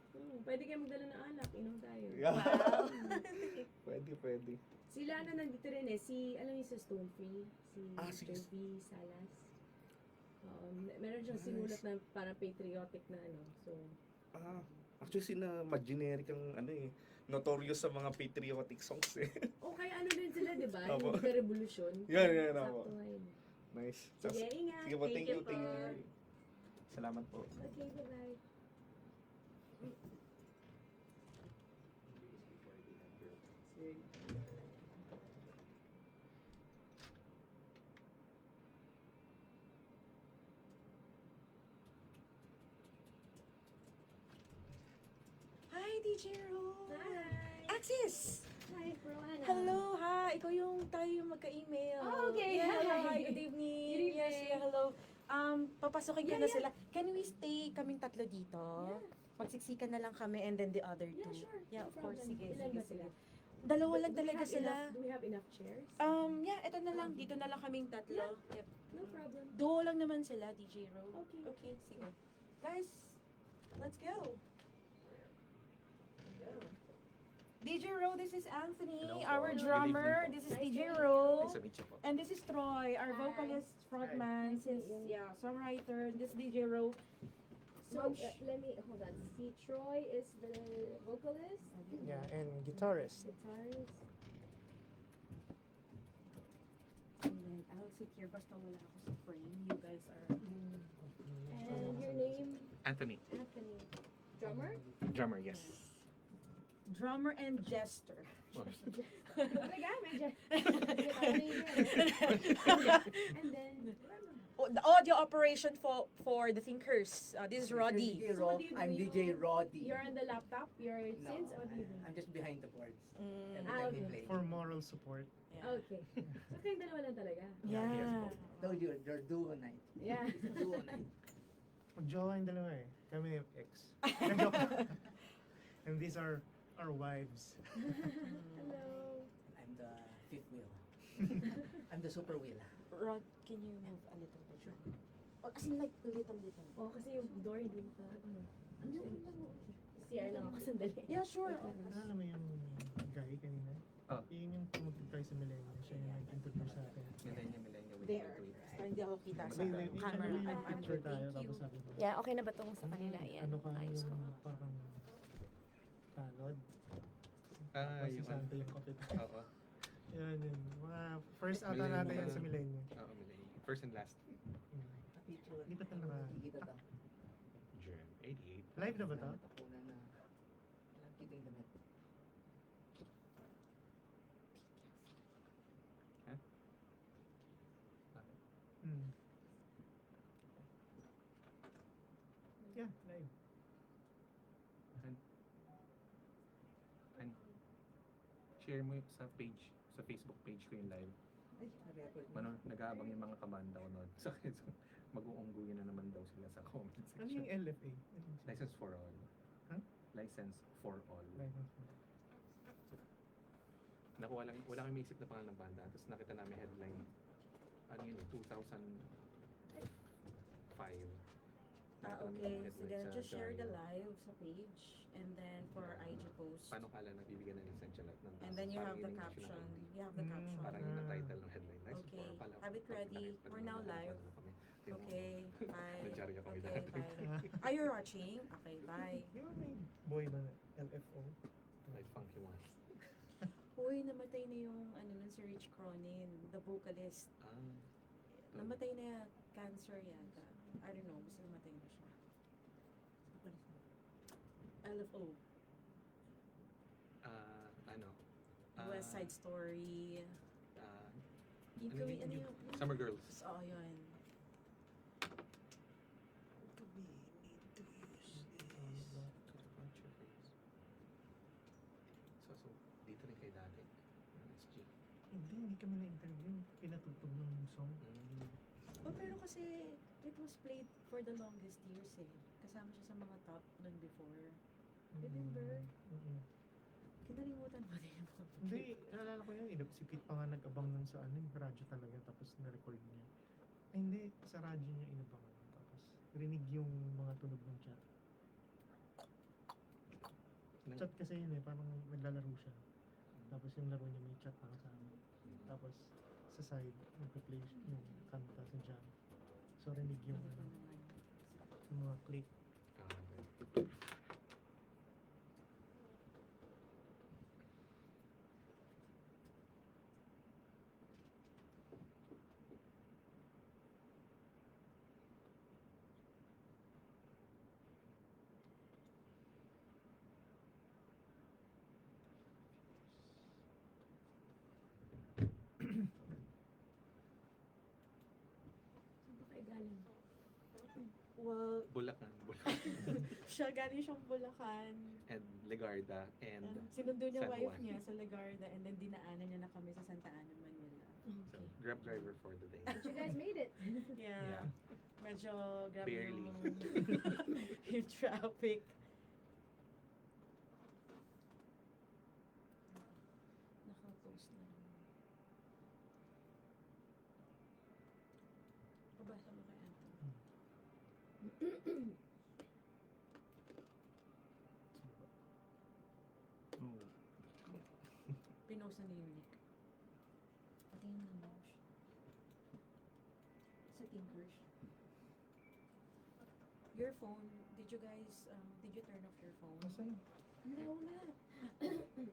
Pwede kayo magdala ng alak, inom tayo. Yeah. Wow. Pwede. Sila na nandito rin eh, alam niyo sa Stone Free, si Sige. Jovi Salas. Meron siyang sinulat na parang patriotic na ano. So, Actually, generic ang notorious sa mga patriotic songs eh. o kaya ano din sila, di ba? Opo. Yung revolution. Yan, Sakto ako. ngayon. Nice. Sige, ingat. Sige po, thank you. po. Salamat po. Okay, bye-bye. Hi, DJ Ro! Hi! Axis! Hi, Roanna. Hello, ha! Ikaw yung tayo yung magka-email. Oh, okay. Yeah, Hi. hi. Good evening. Good Yes, evening. yeah, hello. Papasukin ko Yeah, na yeah. sila. Can we stay kaming tatlo dito? Yeah. Magsiksikan na lang kami and then the other two. Yeah, sure. Yeah, No of course. problem. Sige, Ilan sige, ba sila? sige. Dalawa lang Do we talaga have sila. Do we have enough chairs? Yeah, ito na lang. Dito na lang kaming tatlo. Yep. No problem. Duo lang naman sila, DJ Ro. Okay. Okay, sige. Guys, let's go. DJ Ro, this is Anthony, Hello po. our Good drummer. evening This is Nice DJ to meet Ro. Nice to meet you po. And this is Troy, our Hi. vocalist, frontman, Nice to meet since, you. songwriter. This DJ Ro. So, let me, hold on. See, Troy is the vocalist. Yeah, and guitarist. Guitarist. And then I'll sit here, basta wala ako sa frame. You guys are... And your name? Anthony, Anthony. Drummer? drummer, yes. Drummer and jester. Talaga, medyo. And then, The audio operation for the Thinkers. This is Roddy. DJ So Ro. what do you I'm do? DJ Roddy. you're on the laptop? You're No, since or do you do? I'm just behind the boards. Mm, Every time we okay. play. For moral support. yeah. Okay. So kayong dalawa lang talaga? Yeah. Told you, they're duo night. Yeah. It's a duo night. Mag-jowa yung dalawa eh. Kami yung ex. Joke lang. And these are our wives. Hello. I'm the fifth wheel. I'm the super wheel. Rod, can you move a little bit? Sure. Or as in like a little. Oh, kasi yung door hindi pa. Ano? CR lang ako sandali. Yeah, sure. Alam mo yung guy kanina? Ah. Yun yung tumutugtay sa Millennium. Siya yung nag-introduce sa akin. Millennium, There. Hindi ako kita sa Wait, wait, camera. ano yung I'm picture good, tayo, thank you. tapos sabi ko, Yeah, okay na ba tong sa kanila? Yan. ano ka Ayos ko. yung parang tanod? Ah, Tapos si yung Santa yung kapitan. Oo. Yun. Mga first ata Millennium natin yan ba? sa Millennium. Oo, Millennium. First and last. Hindi pa talaga. Kikita to. Jam88. Live na ba to? Tapunan na. Walang kita yung damit. Hmm. Yeah, live. Share mo sa page, sa Facebook page ko yung live. Ay, na-record mo. Ano, nag-aabang yung mga kabanda ko noon. So, mag-uungguyan na naman daw sila sa comment Ano section. yung LFA? Ano yung License for all. Huh? License for all. license? Naku, wala kami maisip na pangalan ng banda. Tapos nakita namin headline. Ano yun, 2005. Okay, sige. Just share the live sa page. And then for IG post. Paano kala nabibigyan ng lisensya lahat ng And then you parang have the yun yung caption. national- You have the Mm, caption. Parang yun ang title ng headline. License Okay, for all. Kala ko, have it ready. pag- We're now pag- live. ano kami. Tingnan mo. Okay, bye. Nagdyaryo kami Okay, dati. bye. Are you watching? Okay, bye. Di ba may boy ba na LFO? Like funky ones. Uy, namatay na yung ano nun si Rich Cronin, the vocalist. Ah. Namatay na cancer yata. I don't know, basta namatay na siya. LFO, Ano? West Side Story. Ah, Yung ano ano yun? yung... Summer Girls. Oo, yun. So, dito rin kay dati. SG. Hindi kami na-interview. Pinatugtog ng song. Oh, pero kasi it was played for the longest years eh. Kasama siya sa mga top nun before. Remember? Mm-mm. Kinalimutan mo din. Hindi, naalala ko yun. Si Pete pa nga nag-abang nun sa ano, yung radyo talaga. Tapos na-record niya. Ay, hindi. Sa radyo niya inabangan. Tapos rinig yung mga tunog ng chat. Chat kasi yun eh. Parang naglalaro siya. Tapos yung laro niya may chat pa kasama. Tapos sa side, nagpa-play yung kanta sa jam. So rinig yung, yung mga click. Saan ba kayo galing? Well, Bulacan. siya galing siyang Bulacan. And Legarda. And Sinundo niya San wife Juan. niya sa Legarda and then dinaanan niya na kami sa Santa Ana, Manila. so, grab driver for the day. But you guys made it. Yeah. Yeah. Medyo grabe Barely. yung, yung traffic. Naka-post na lang. Pabasa mo kay Anthony. Pinost na ni Nick. Patingin ng mouse. Sa Thinkers. Your phone, did you guys, did you turn off your phone? Nasaan? No na. Okay.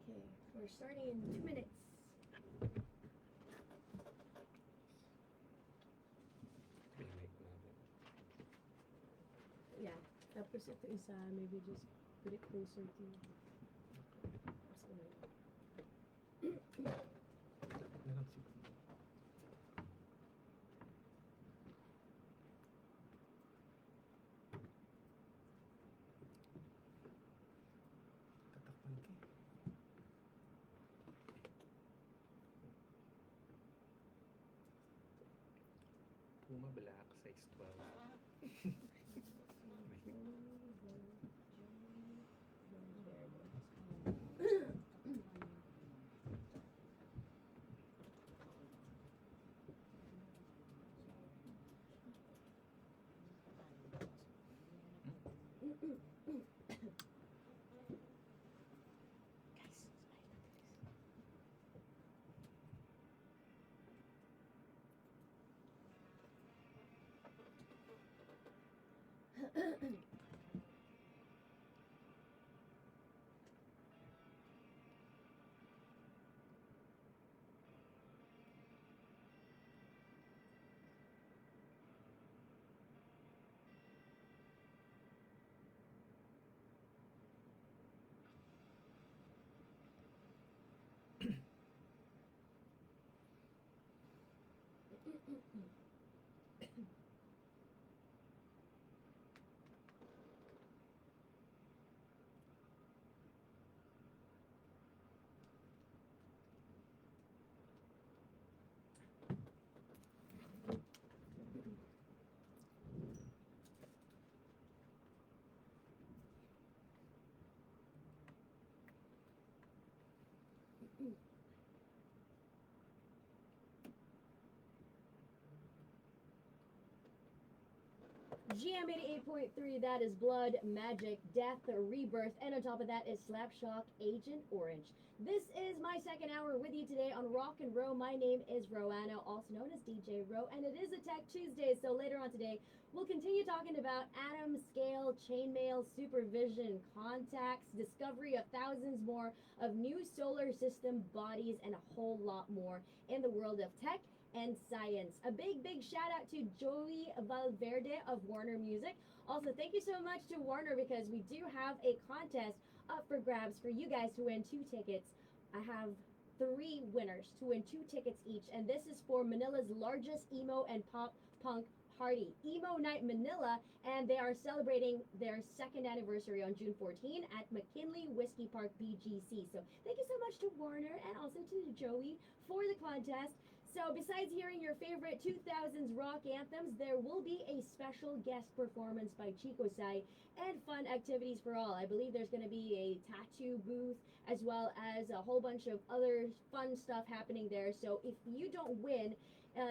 Okay, we're starting in 2 minutes. Remake natin. Yeah. Tapos ito isa, maybe just put it closer to you. Mas ano yun. Meron si tatakpan ka eh. Puma Black, size 12. Jam88.3, that is Blood, Magic, Death, Rebirth, and on top of that is Slapshock, Agent Orange. This is my second hour with you today on Rock and Roll. My name is Roanna, also known as DJ Ro, and it is a Tech Tuesday, so later on today, we'll continue talking about atom scale, chainmail, supervision, contacts, discovery of thousands more of new solar system bodies, and a whole lot more in the world of tech and science. A big shout out to Joey Valverde of Warner Music. Also, thank you so much to Warner because we do have a contest up for grabs for you guys to win 2 tickets. I have 3 winners to win 2 tickets each, and this is for Manila's largest emo and pop punk party, Emo Night Manila, and they are celebrating their second anniversary on June 14 at McKinley Whiskey Park BGC. So thank you so much to Warner and also to Joey for the contest. So besides hearing your favorite 2000s rock anthems, there will be a special guest performance by Chico Sai and fun activities for all. I believe there's going to be a tattoo booth as well as a whole bunch of other fun stuff happening there. So if you don't win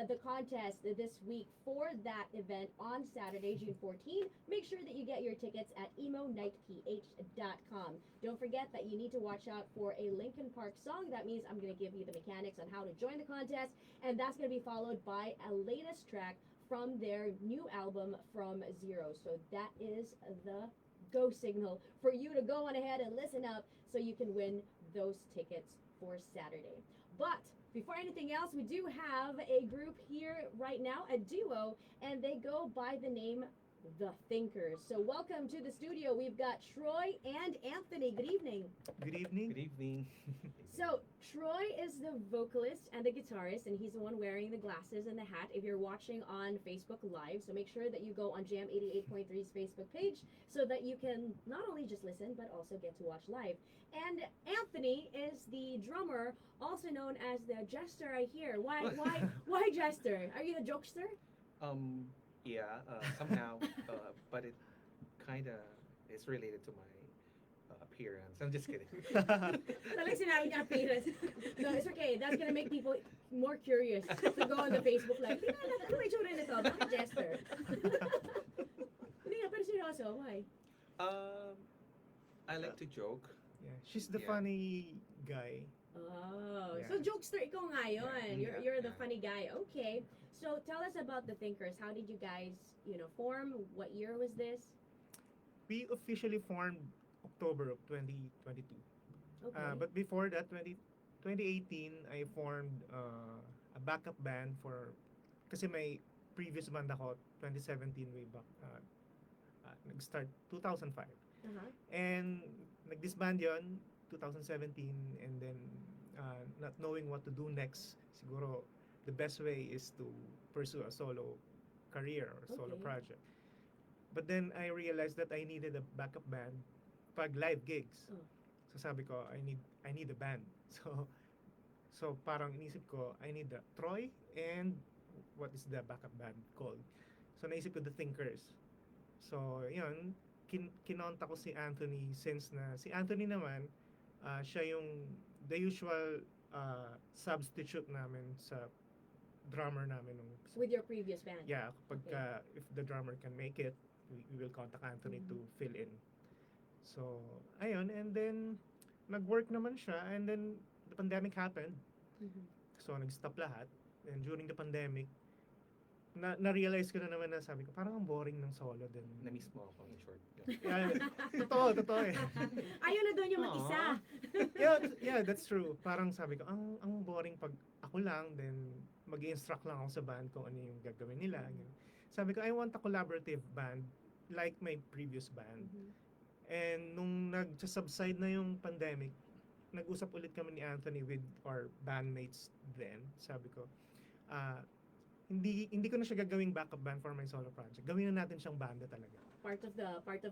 the contest this week for that event on Saturday, June 14, make sure that you get your tickets at emonightph.com. Don't forget that you need to watch out for a Linkin Park song. That means I'm going to give you the mechanics on how to join the contest, and that's going to be followed by a latest track from their new album From Zero. So that is the go signal for you to go on ahead and listen up so you can win those tickets for Saturday. But before anything else, we do have a group here right now, a duo, and they go by the name The Thinkers. So welcome to the studio. We've got Troy and Anthony. Good evening. Good evening. Good evening. So Troy is the vocalist and the guitarist, and he's the one wearing the glasses and the hat if you're watching on Facebook Live. So make sure that you go on Jam88.3's Facebook page so that you can not only just listen, but also get to watch live. And Anthony is the drummer, also known as the jester, I hear. Why jester? Are you the jokester? Yeah, somehow, but it kind of is related to my appearance. I'm just kidding. Talagang sinabi niya appearance. No, it's okay. That's gonna make people more curious to go on the Facebook Live. Tingnan natin, ano may tsura nito? Bakit jester? Hindi nga, pero seryoso, why? I like to joke. Yeah, she's the Yeah. funny guy. Oh, Yeah. so jokester ikaw ngayon. Yeah. You're the Yeah. funny guy. Okay. So tell us about the Thinkers. How did you guys, form? What year was this? We officially formed October of 2022. Okay. But before that, 2018, I formed a backup band kasi may previous band ako, 2017 way back. Nag-start 2005. Uh-huh. And nag-disband yon 2017, and then not knowing what to do next, siguro the best way is to pursue a solo career or solo Okay. project. But then I realized that I needed a backup band pag live gigs. Oh. So sabi ko, I need a band. So parang inisip ko, I need a Troy and what is the backup band called? So naisip ko The Thinkers. So yun, kinonta ko si Anthony, since na si Anthony naman, siya yung the usual substitute namin sa drummer namin nung With your previous band. yeah, kapag Okay. if the drummer can make it, we will contact Anthony to Mhm. fill in. So ayun, and then nag-work naman siya, and then the pandemic happened. Mhm. So nag-stop lahat, and during the pandemic na-realize ko na naman na sabi ko, parang ang boring ng solo din. Na-miss mo ako, in short. Yeah, totoo eh. Ayaw na doon yung mag-isa. Yeah, that's true. Parang sabi ko, ang boring pag ako lang, then mag-instruct lang ako sa band kung ano yung gagawin nila. Ganun. Sabi ko, I want a collaborative band like my previous band. Mhm. And nung nag-subside na yung pandemic, nag-usap ulit kami ni Anthony with our bandmates then. Sabi ko, hindi ko na siya gagawing backup band for my solo project. Gawin na natin siyang banda talaga. Part of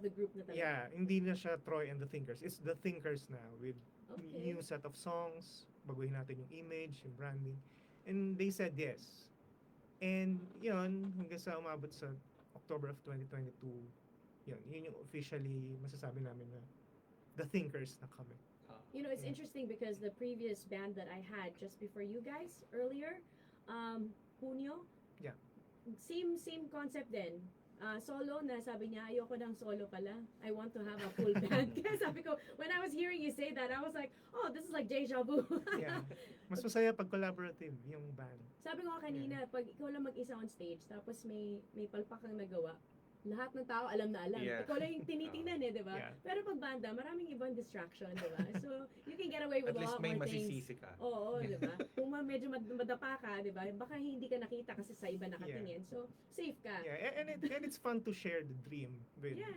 the group na talaga. Yeah, hindi na siya Troy and the Thinkers. It's the Thinkers now with Okay. new set of songs. Baguhin natin yung image, yung branding. And they said yes. And yun, hanggang sa umabot sa October of 2022, yun yung officially masasabi namin na the Thinkers na kami. It's interesting because the previous band that I had just before you guys earlier, Hunyo. Yeah. Same concept din. Solo na sabi niya, ayoko ng solo pala. I want to have a full band. Kaya sabi ko, when I was hearing you say that, I was like, oh, this is like deja vu. Yeah. Mas masaya pag collaborative yung band. Sabi ko nga kanina, pag ikaw lang mag-isa on stage, tapos may palpak kang nagawa, lahat ng tao alam na alam. Yeah. Ikaw lang yung tinitingnan di ba? Yeah. Pero pag banda, maraming ibang distraction, di ba? So, you can get away with At a least lot may more things. masisisi ka. Oo, di ba? Kung medyo madapa ka, di ba? Baka hindi ka nakita kasi sa iba nakatingin. So, safe ka. Yeah, and it's fun to share the dream with Yeah.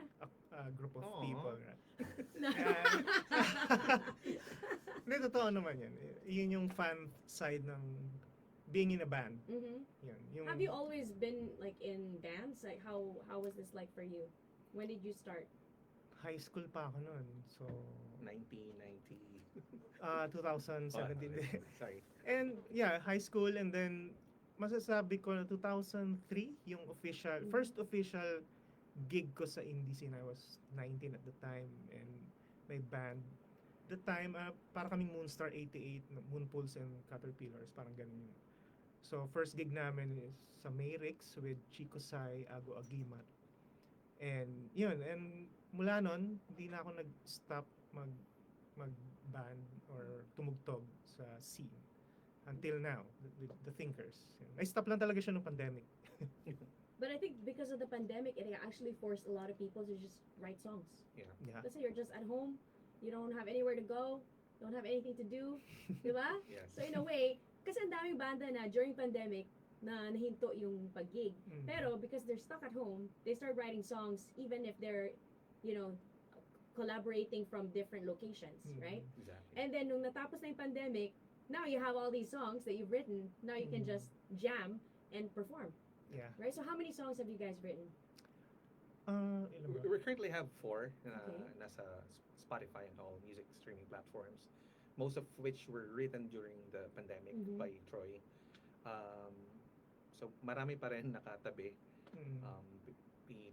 a group of Aw. people. Right? Hindi, totoo naman yan. Yun yung fan side ng being in a band. Mm-hmm. Yun, yung Have you always been like in bands? Like how was this like for you? When did you start? high school pa ako noon. So 1990. 2017 din. Sorry. And yeah, high school, and then masasabi ko na 2003 yung official, first official gig ko sa indie scene. I was 19 at the time and may band. The time, para kaming Moonstar 88, Moonpools and Caterpillars, parang ganun yun. So first gig namin is sa Mayrix with Chico Sai, Ago Agimat. And yun, and mula nun, hindi na ako nag-stop mag-band or tumugtog sa scene. Until now, the Thinkers. I-stop lang talaga siya nung pandemic. But I think because of the pandemic, it actually forced a lot of people to just write songs. Yeah. Yeah. Let's say you're just at home, you don't have anywhere to go, don't have anything to do, di ba? Yes. So in a way, kasi ang daming banda na during pandemic na nahinto yung pag-gig. Mm. Pero because they're stuck at home, they start writing songs even if they're, you know, collaborating from different locations, Mm. right? Exactly. And then nung natapos na yung pandemic, now you have all these songs that you've written. Now you can Mm. just jam and perform, Yeah. right? So how many songs have you guys written? Ilan ba? We currently have 4 Okay. nasa Spotify and all music streaming platforms, most of which were written during the pandemic Mhm. by Troy. So marami pa rin nakatabi. Mm.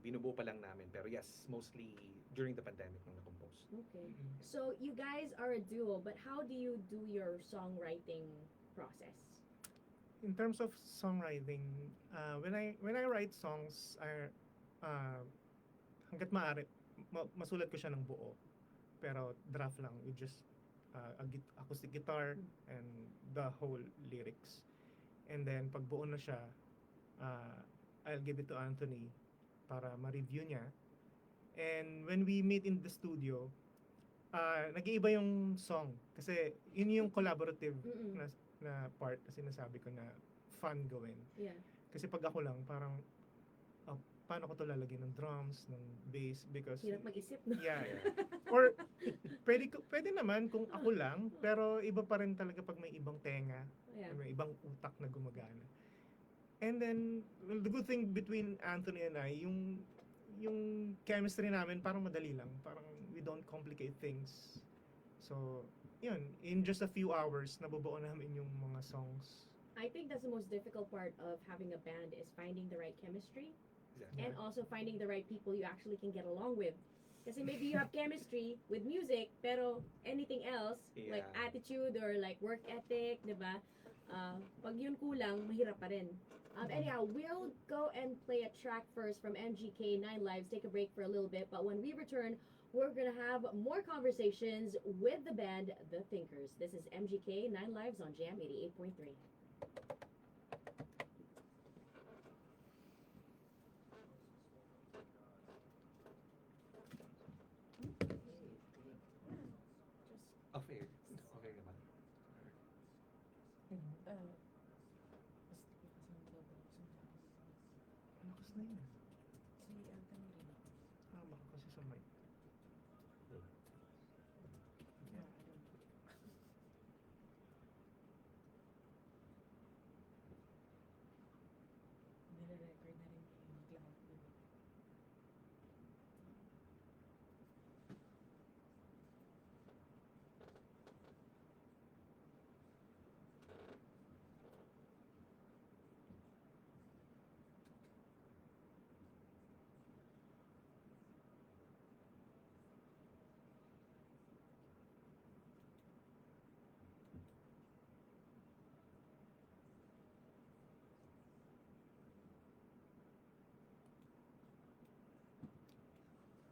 Binubuo pa lang namin, pero yes, mostly during the pandemic nung na-compose. Okay. Mm. So you guys are a duo, but how do you do your songwriting process? In terms of songwriting, when I write songs, hanggat maaari, masulat ko siya ng buo. Pero draft lang with just acoustic guitar and the whole lyrics. And then pag buo na siya, I'll give it to Anthony para ma-review niya. And when we meet in the studio, nag-iiba yung song kasi yun yung collaborative Mm-mm. na part na sinasabi ko na fun gawin. Yeah. Kasi pag ako lang, parang paano ko to lalagyan ng drums, ng bass, because Hirap mag-isip, no? yeah. Or pwede naman kung ako lang, pero iba pa rin talaga pag may ibang tenga, Yeah. may ibang utak na gumagana. And then, well, the good thing between Anthony and I, yung chemistry namin parang madali lang. Parang we don't complicate things. So, yun, in just a few hours, nabubuo namin yung mga songs. I think that's the most difficult part of having a band is finding the right chemistry Exactly. and also finding the right people you actually can get along with. Kasi maybe you have chemistry with music, pero anything else, like Yeah. attitude or like work ethic, di ba? Pag yun kulang, mahirap pa rin. Anyhow, we'll go and play a track first from MGK, 9 Lives, take a break for a little bit, but when we return, we're gonna have more conversations with the band, The Thinkers. This is MGK, 9 Lives on Jam 88.3. Off-air. Off-air naman. Lakas na yun. Si Anthony rin. Baka kasi sa mic. Nire-record na rin yung lahat.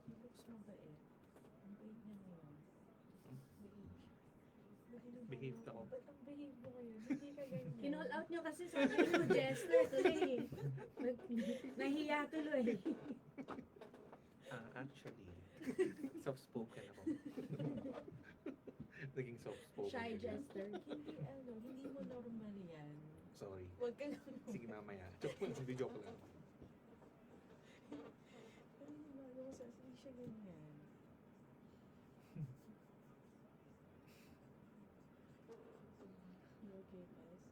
He looks mabait. Ang bait niya ngayon. Behave ka ko. Ba't ang behave mo ngayon? Hindi ka ganyan. Kinall out nyo kasi sa akin yung jester tuloy. Nahiya tuloy. Actually, soft-spoken ako. Naging soft-spoken. Shy bigla. jester. Hindi mo normal yan. Sorry. Huwag ka lang. Sige mamaya. Joke lang. Bago ko sa hindi siya ganyan. You okay, guys?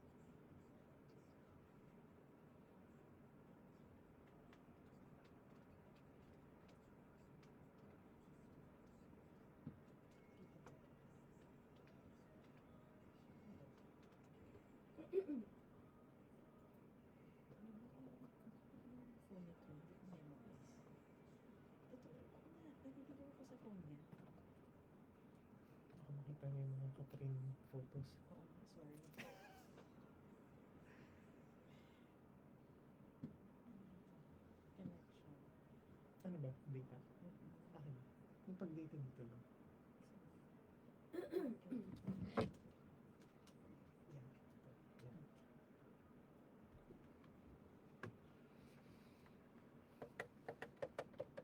Phone nito, hindi ko memorize. Totoo, ako nga, nabibigyan ko sa phone niya. Ako makita niyo yung mga Catherine photos. Oo nga, sorry. Connection. Ano ba? Data? Akin. Yung pag-data dito lang. Yan. Yan.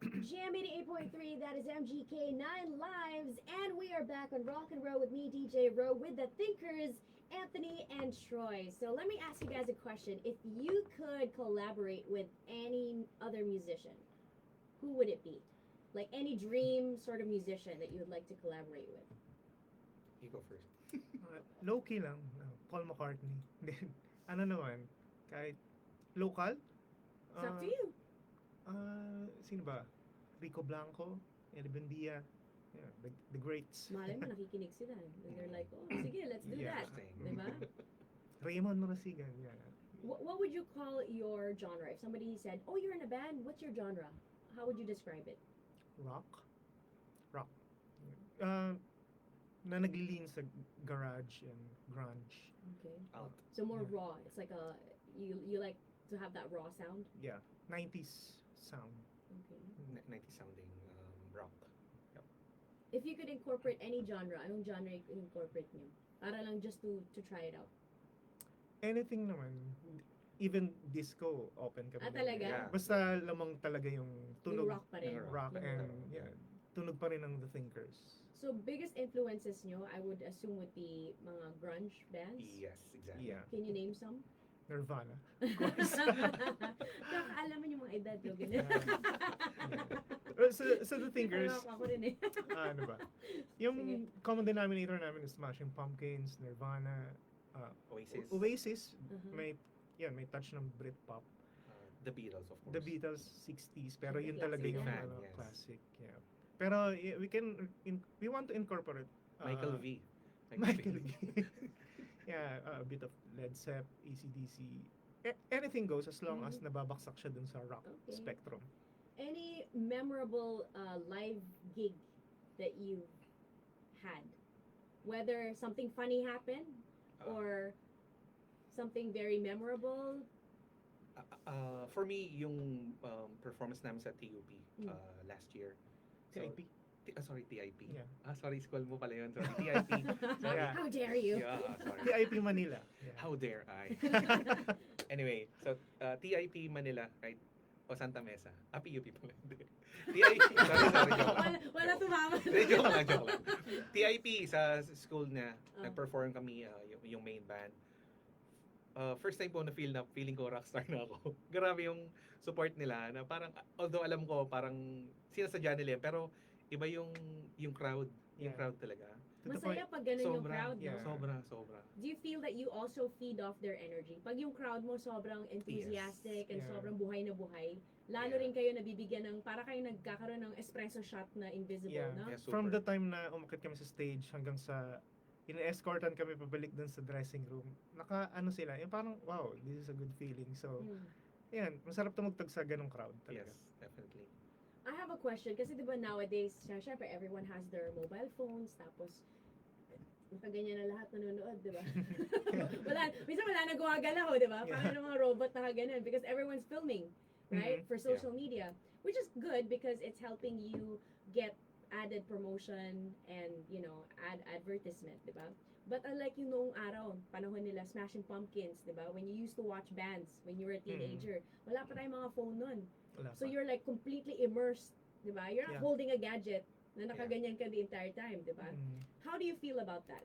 Jam88.3, that is MGK 9 Lives, and we are back on Rock and Roll with me, DJ Ro, with the Thinkers, Anthony and Troy. So let me ask you guys a question. If you could collaborate with any other musician, who would it be? Like any dream sort of musician that you would like to collaborate with? You go first. Low-key lang. Paul McCartney. Then, ano naman? Kahit local? It's up to you. Sino ba? Rico Blanco, Eddie Buendia, yeah, the greats. Malay mo, nakikinig sila. And they're like, oh, sige, let's do Yeah. that. Diba? Raymond Marasigan, yeah. What would you call your genre? If somebody said, oh, you're in a band, what's your genre? How would you describe it? Rock? Na naglilin sa garage and grunge. Okay. Out. So more Yeah. raw. It's like a, you like to have that raw sound? Yeah, 90s sound. Okay. 90 sounding rock. If you could incorporate any genre, anong genre incorporate niyo? Para lang just to try it out. Anything naman. Even disco, open kami. Ah, doon. talaga? Yeah. Basta lamang talaga yung Yung tunog. rock pa rin. Rock Yung and, rock. yeah, tunog pa rin ng The Thinkers. So biggest influences nyo, I would assume would be mga grunge bands. Yes, exactly. Yeah, Can you name some? Nirvana. Kakaalaman yung mga edad, no? Ganun. So The Thinkers, Parang ako rin eh. ano ba? Yung Sige. common denominator namin is Smashing Pumpkins, Nirvana, Oasis. Oasis, Uh-huh. may touch ng Britpop. The Beatles, of course. The Beatles 60s, pero Syempre, yun talaga classic yung yan. ano, Yes. classic. Yeah. Pero we want to incorporate Michael V. Michael V. Yeah, a bit of Led Zepp, AC/DC. Anything goes as long as nababaksak siya dun sa rock Okay. spectrum. Any memorable live gig that you've had? Whether something funny happened or something very memorable? For me, yung performance namin sa TUP Mm. last year. TIP. Sorry, TIP. Yeah. Sorry, school mo pala yun. Sorry, TIP. Sorry. Yeah. How dare you? Yeah, sorry. TIP Manila. Yeah. How dare I? Anyway, so TIP Manila, right? O Santa Mesa. PUP pala. Hindi. TIP, sorry, joke lang. Wala tumama. Hindi, joke lang. TIP, sa school na, nag-perform kami yung main band. First time po na feeling ko rockstar na ako. Grabe yung support nila na parang, although alam ko parang sinasadya nila yan, pero iba yung crowd. Yung Yeah. crowd talaga. To the Masaya point- pag ganun yung Sobra, crowd, no? yeah. Sobra. Do you feel that you also feed off their energy? Pag yung crowd mo sobrang enthusiastic and Yeah. sobrang buhay na buhay, lalo Yeah. rin kayo nabibigyan ng, para kayo nagkakaroon ng espresso shot na invisible, Yeah. no? Yeah, From super. the time na umakit kami sa stage hanggang sa ina-escortan kami pabalik dun sa dressing room, ano sila, yung parang, wow, this is a good feeling. So, Hmm. yan, masarap tumugtog sa ganong crowd talaga. Yes, definitely. I have a question, kasi diba nowadays, syempre everyone has their mobile phones, tapos nakaganyan na lahat nanonood, diba? Minsan wala na gumagalaw, diba? Yeah. Parang yung mga robot nakaganon, because everyone's filming, right? Mhm. For social media, which is good because it's helping you get added promotion and, you know, advertisement, diba? But unlike yung noong araw, panahon nila, Smashing Pumpkins, diba? When you used to watch bands, when you were a teenager, wala pa tayong mga phone nun. Wala So pa. you're like completely immersed, di ba? You're not Yeah. holding a gadget na nakaganyan ka the entire time, di ba? Mm. How do you feel about that?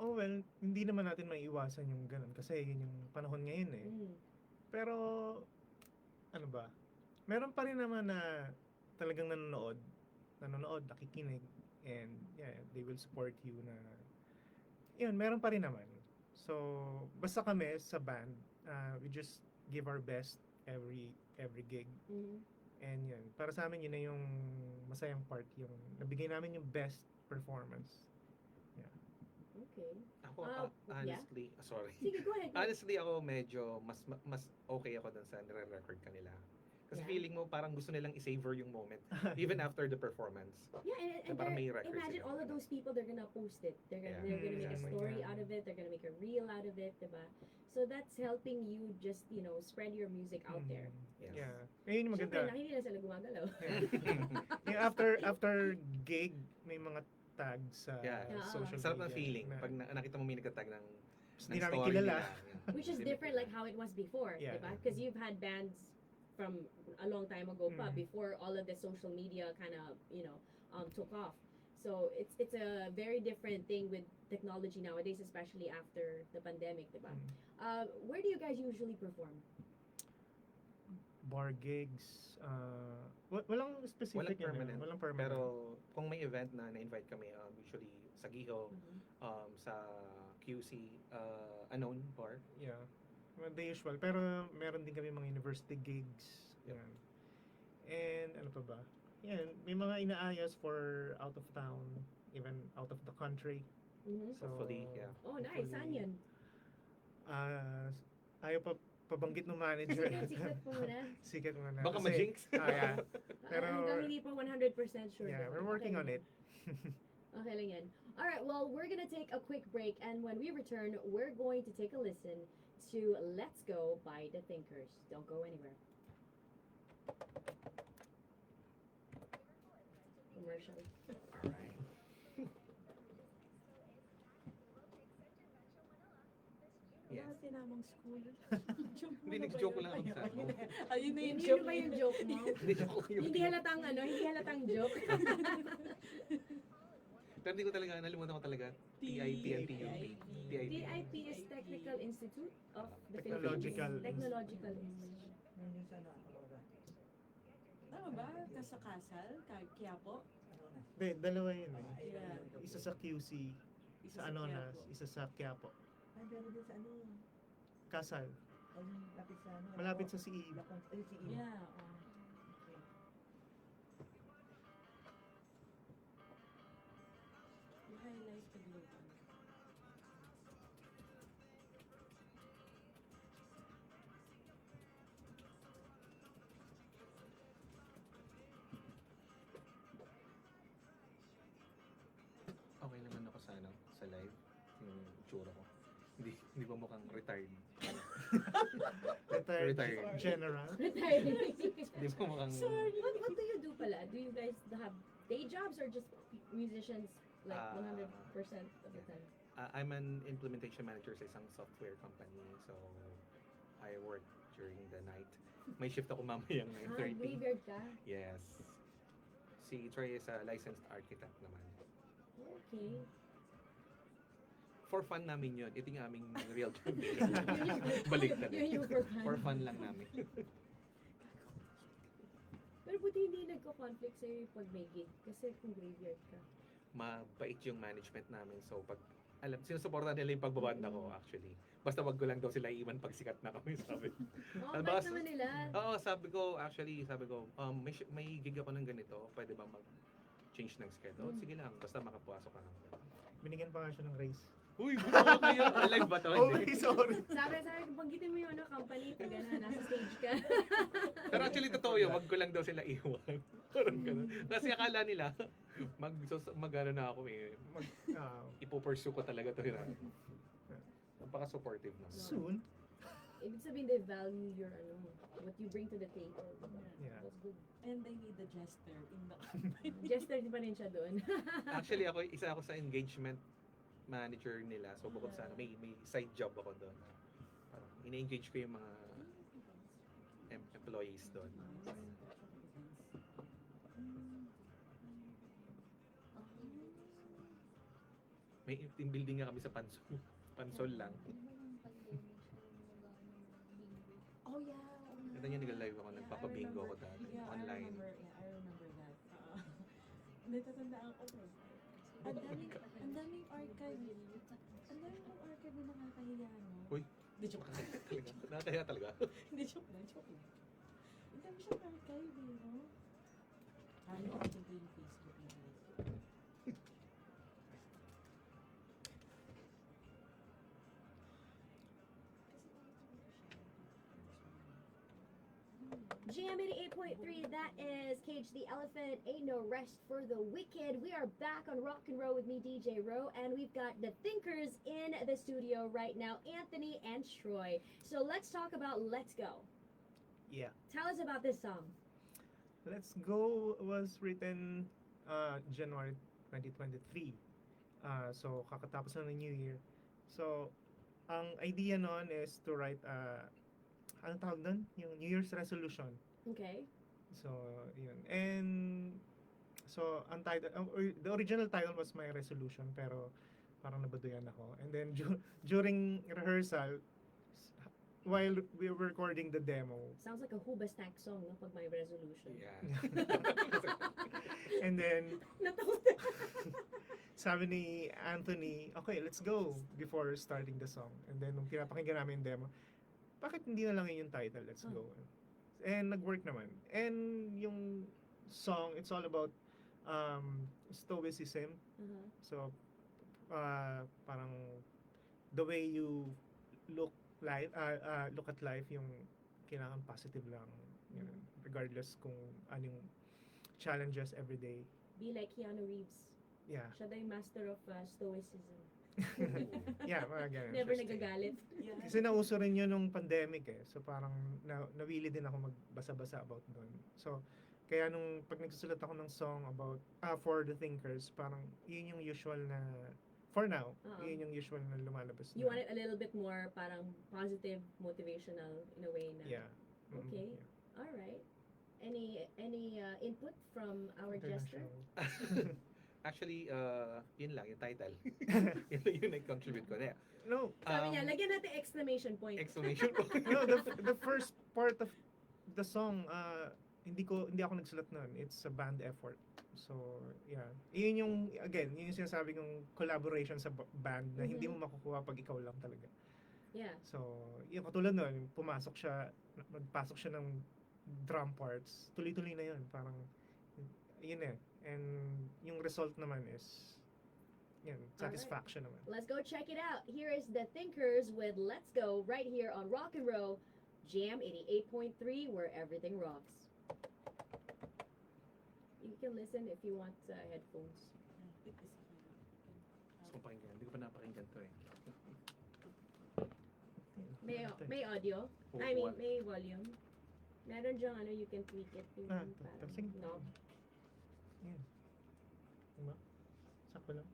Oh well, hindi naman natin maiiwasan yung ganun kasi yun yung panahon ngayon eh. Mm. Pero, ano ba? Meron pa rin naman na talagang nanonood, nakikinig, and yeah, they will support you na, yun, meron pa rin naman. So, basta kami sa band, we just give our best every gig. Mhm. And yun, para sa amin yun na yung masayang part, yung nabigay namin yung best performance. Okay. Ako, Yeah? honestly, sorry. Sige, go ahead. Honestly, ako medyo mas okay ako dun sa nire-record kanila. Kasi Yeah. feeling mo parang gusto nilang i-savor yung moment even after the performance. Yeah, and Parang may they're- record imagine sila. all of those people, they're gonna post it. They're gonna Yeah. make a Exactly. story Yeah. out of it. They're gonna make a reel out of it, diba? So that's helping you just, spread your music out there. Yes. Yeah. Ayun yung Siyempre, maganda. nakikita sila gumagalaw. Yung after gig, may mga tags sa Yeah. social Sarap ng media. feeling na pag nakita mo may nagtatag ng hindi namin story kilala. nila. Yeah. Which is Hindi different like kilala. how it was before, Yeah. diba? Because you've had bands from a long time ago pa, Mhm. before all of the social media kind of, took off. So it's a very different thing with technology nowadays, especially after the pandemic, diba? Where do you guys usually perform? Bar gigs, walang specific Walang yun, permanent. walang permanent. Pero kung may event na na-invite kami, usually sa Giho, sa QC, Unknown Bar. Yeah. Well, the usual. Pero meron din kami mga university gigs. Yep. Yan. And ano pa ba? Yan, may mga inaayos for out of town, even out of the country. Mhm. So, Hopefully, yeah. Oh, nice. Saan yun? Ayaw pa pabanggit ng manager. Sikat po muna. Sikat muna. Baka Kasi- ma-jinx. Yeah. Pero- Hanggang hindi pa 100% sure. Yeah, though. we're working Okay on lang it. yan. Okay lang yan. Alright, well, we're gonna take a quick break, and when we return, we're going to take a listen to Let's Go by The Thinkers. Don't go anywhere. Commercial. Alright. Yes. Wala tinamang school. Hindi, nag-joke lang ako sa mo. Ayun na yung Hindi joke. ba yung joke mo? Hindi joke ko yun. Hindi halatang joke. Pero hindi ko talaga, nalimutan ko talaga. TIP and TUP. TIP is Technical Institute of the Technological Philippines. Technological Institute. Yun yung sa Aurora. Tama ba? Sa Kasal? Quiapo? Ano na? Hindi, dalawa yun eh. Yeah. Isa sa QC, Isa sa Anonas, isa sa Quiapo. Ay, meron din sa ano. Kasal. Ay, lapit sa ano. Malapit sa CE. Ay, si Ian. Yeah. Okay. I-highlight the global. Okay naman ako sa sa live. Yung itsura ko. Hindi ba mukhang retired? Retired Retired. General. Retiring. Hindi ba mukhang... What do you do pala? Do you guys have day jobs or just musicians like 100% of the time? I'm an implementation manager sa isang software company. So, I work during the night. May shift ako mamayang 9:30. Graveyard ka? Yes. Si Troy is a licensed architect naman. Okay. For fun namin yun. Ito yung aming real job. Balik Baliktad. Yun yung for fun. For fun lang namin. Pero buti hindi nagko-conflict sa'yo pag may gig. Kasi kung graveyard ka. Mabait yung management namin. So, sinusuporta nila yung pagbabanda ko actually. Basta wag ko lang daw sila iiwan pag sikat na kami, sabi. Oh, Albas- bait naman nila. Oo, sabi ko, may gig ako ng ganito. Pwede ba mag-change ng schedule? Sige lang, basta makapasok ka lang. Binigyan pa nga siya ng raise. Uy, buto ko yun. Alive ba to? Okay, sorry. Sabi, banggitin mo yung company pag nasa stage ka. Pero actually, totoo yun. Wag ko lang daw sila iwan. Parang ganun. Kasi akala nila, mag-ano na ako eh. Ipo-pursue ko talaga to yun. Napaka-supportive naman. Soon. Ibig sabihin, they value your, what you bring to the table. Yeah. That's good. And they need a jester in the company. Jester din pa rin siya doon. Actually, isa ako sa engagement manager nila. So, bukod sa may side job ako doon. Parang ina-engage ko yung mga employees doon. May team building nga kami sa Pansol. Pansol lang. Oh yeah. Ito niya nag-live ako, nagpapabingo ako dati. Yeah, Online. I remember that. Natatandaan ko. Ang daming archive. Ang daming archive na nakakahiya, no? Uy. Hindi, joke lang. Nakakaya talaga. Hindi, joke lang. Ang dami siyang archive, eh, no? Kaya ko yung Facebook, eh. Jam88.3, that is Cage the Elephant, Ain't No Rest for the Wicked. We are back on Rock and Roll with me, DJ Ro, and we've got the Thinkers in the studio right now, Anthony and Troy. So let's talk about Let's Go. Yeah. Tell us about this song. Let's Go was written January 2023. So, kakatapos na ng New Year. So, ang idea noon is to write, anong tawag doon? Yung New Year's resolution. Okay. So, yun. And, so, ang title, the original title was My Resolution, pero parang nabaduyan ako. And then, during rehearsal, while we were recording the demo, Sounds like a Hoobastank song, no? Pag may resolution. Yeah. and then, Natawa. sabi ni Anthony, okay, let's go, before starting the song. And then, nung pinapakinggan namin yung demo, bakit hindi na lang yun yung title, Let's Go? And nag-work naman. And yung song, it's all about stoicism. Uh-huh. So, parang the way you look at life, yung kailangan positive lang. Yun, regardless kung anong challenges every day. Be like Keanu Reeves. Yeah. Siya daw yung master of stoicism. Yeah, mga ganun. Never Just- nagagalit. Yeah. Kasi nauso rin yun nung pandemic eh. So parang nawili din ako magbasa-basa about doon. So kaya nung pag nagsusulat ako ng song about for the thinkers, parang yun yung usual na for now, yun yung usual na lumalabas. You want it a little bit more parang positive, motivational in a way na. Yeah. Okay. Yeah. All right. Any input from our jester? International. Actually, yun lang, yung title. Yun lang yung nag-contribute ko. Yeah. No, Sabi niya, lagyan natin exclamation point. Exclamation point. no, the first part of the song, hindi ako nagsulat nun. It's a band effort. So, yeah. Yun yung, again, yun yung sinasabi kong collaboration sa band na hindi mo makukuha pag ikaw lang talaga. Yeah. So, yung katulad nun, nagpasok siya ng drum parts, tuloy-tuloy na yun. Parang, yun eh. And yung result naman is, yun, satisfaction naman. Let's go check it out. Here is the Thinkers with Let's Go right here on Rock and Roll, Jam 88.3, where everything rocks. You can listen if you want headphones. Gusto kong pakinggan. Hindi ko pa napakinggan to eh. May audio? Oh, I mean, what? may volume. Meron dyan, you can tweak it. Yung parang sige. knob. Yan. Diba? Sakto lang.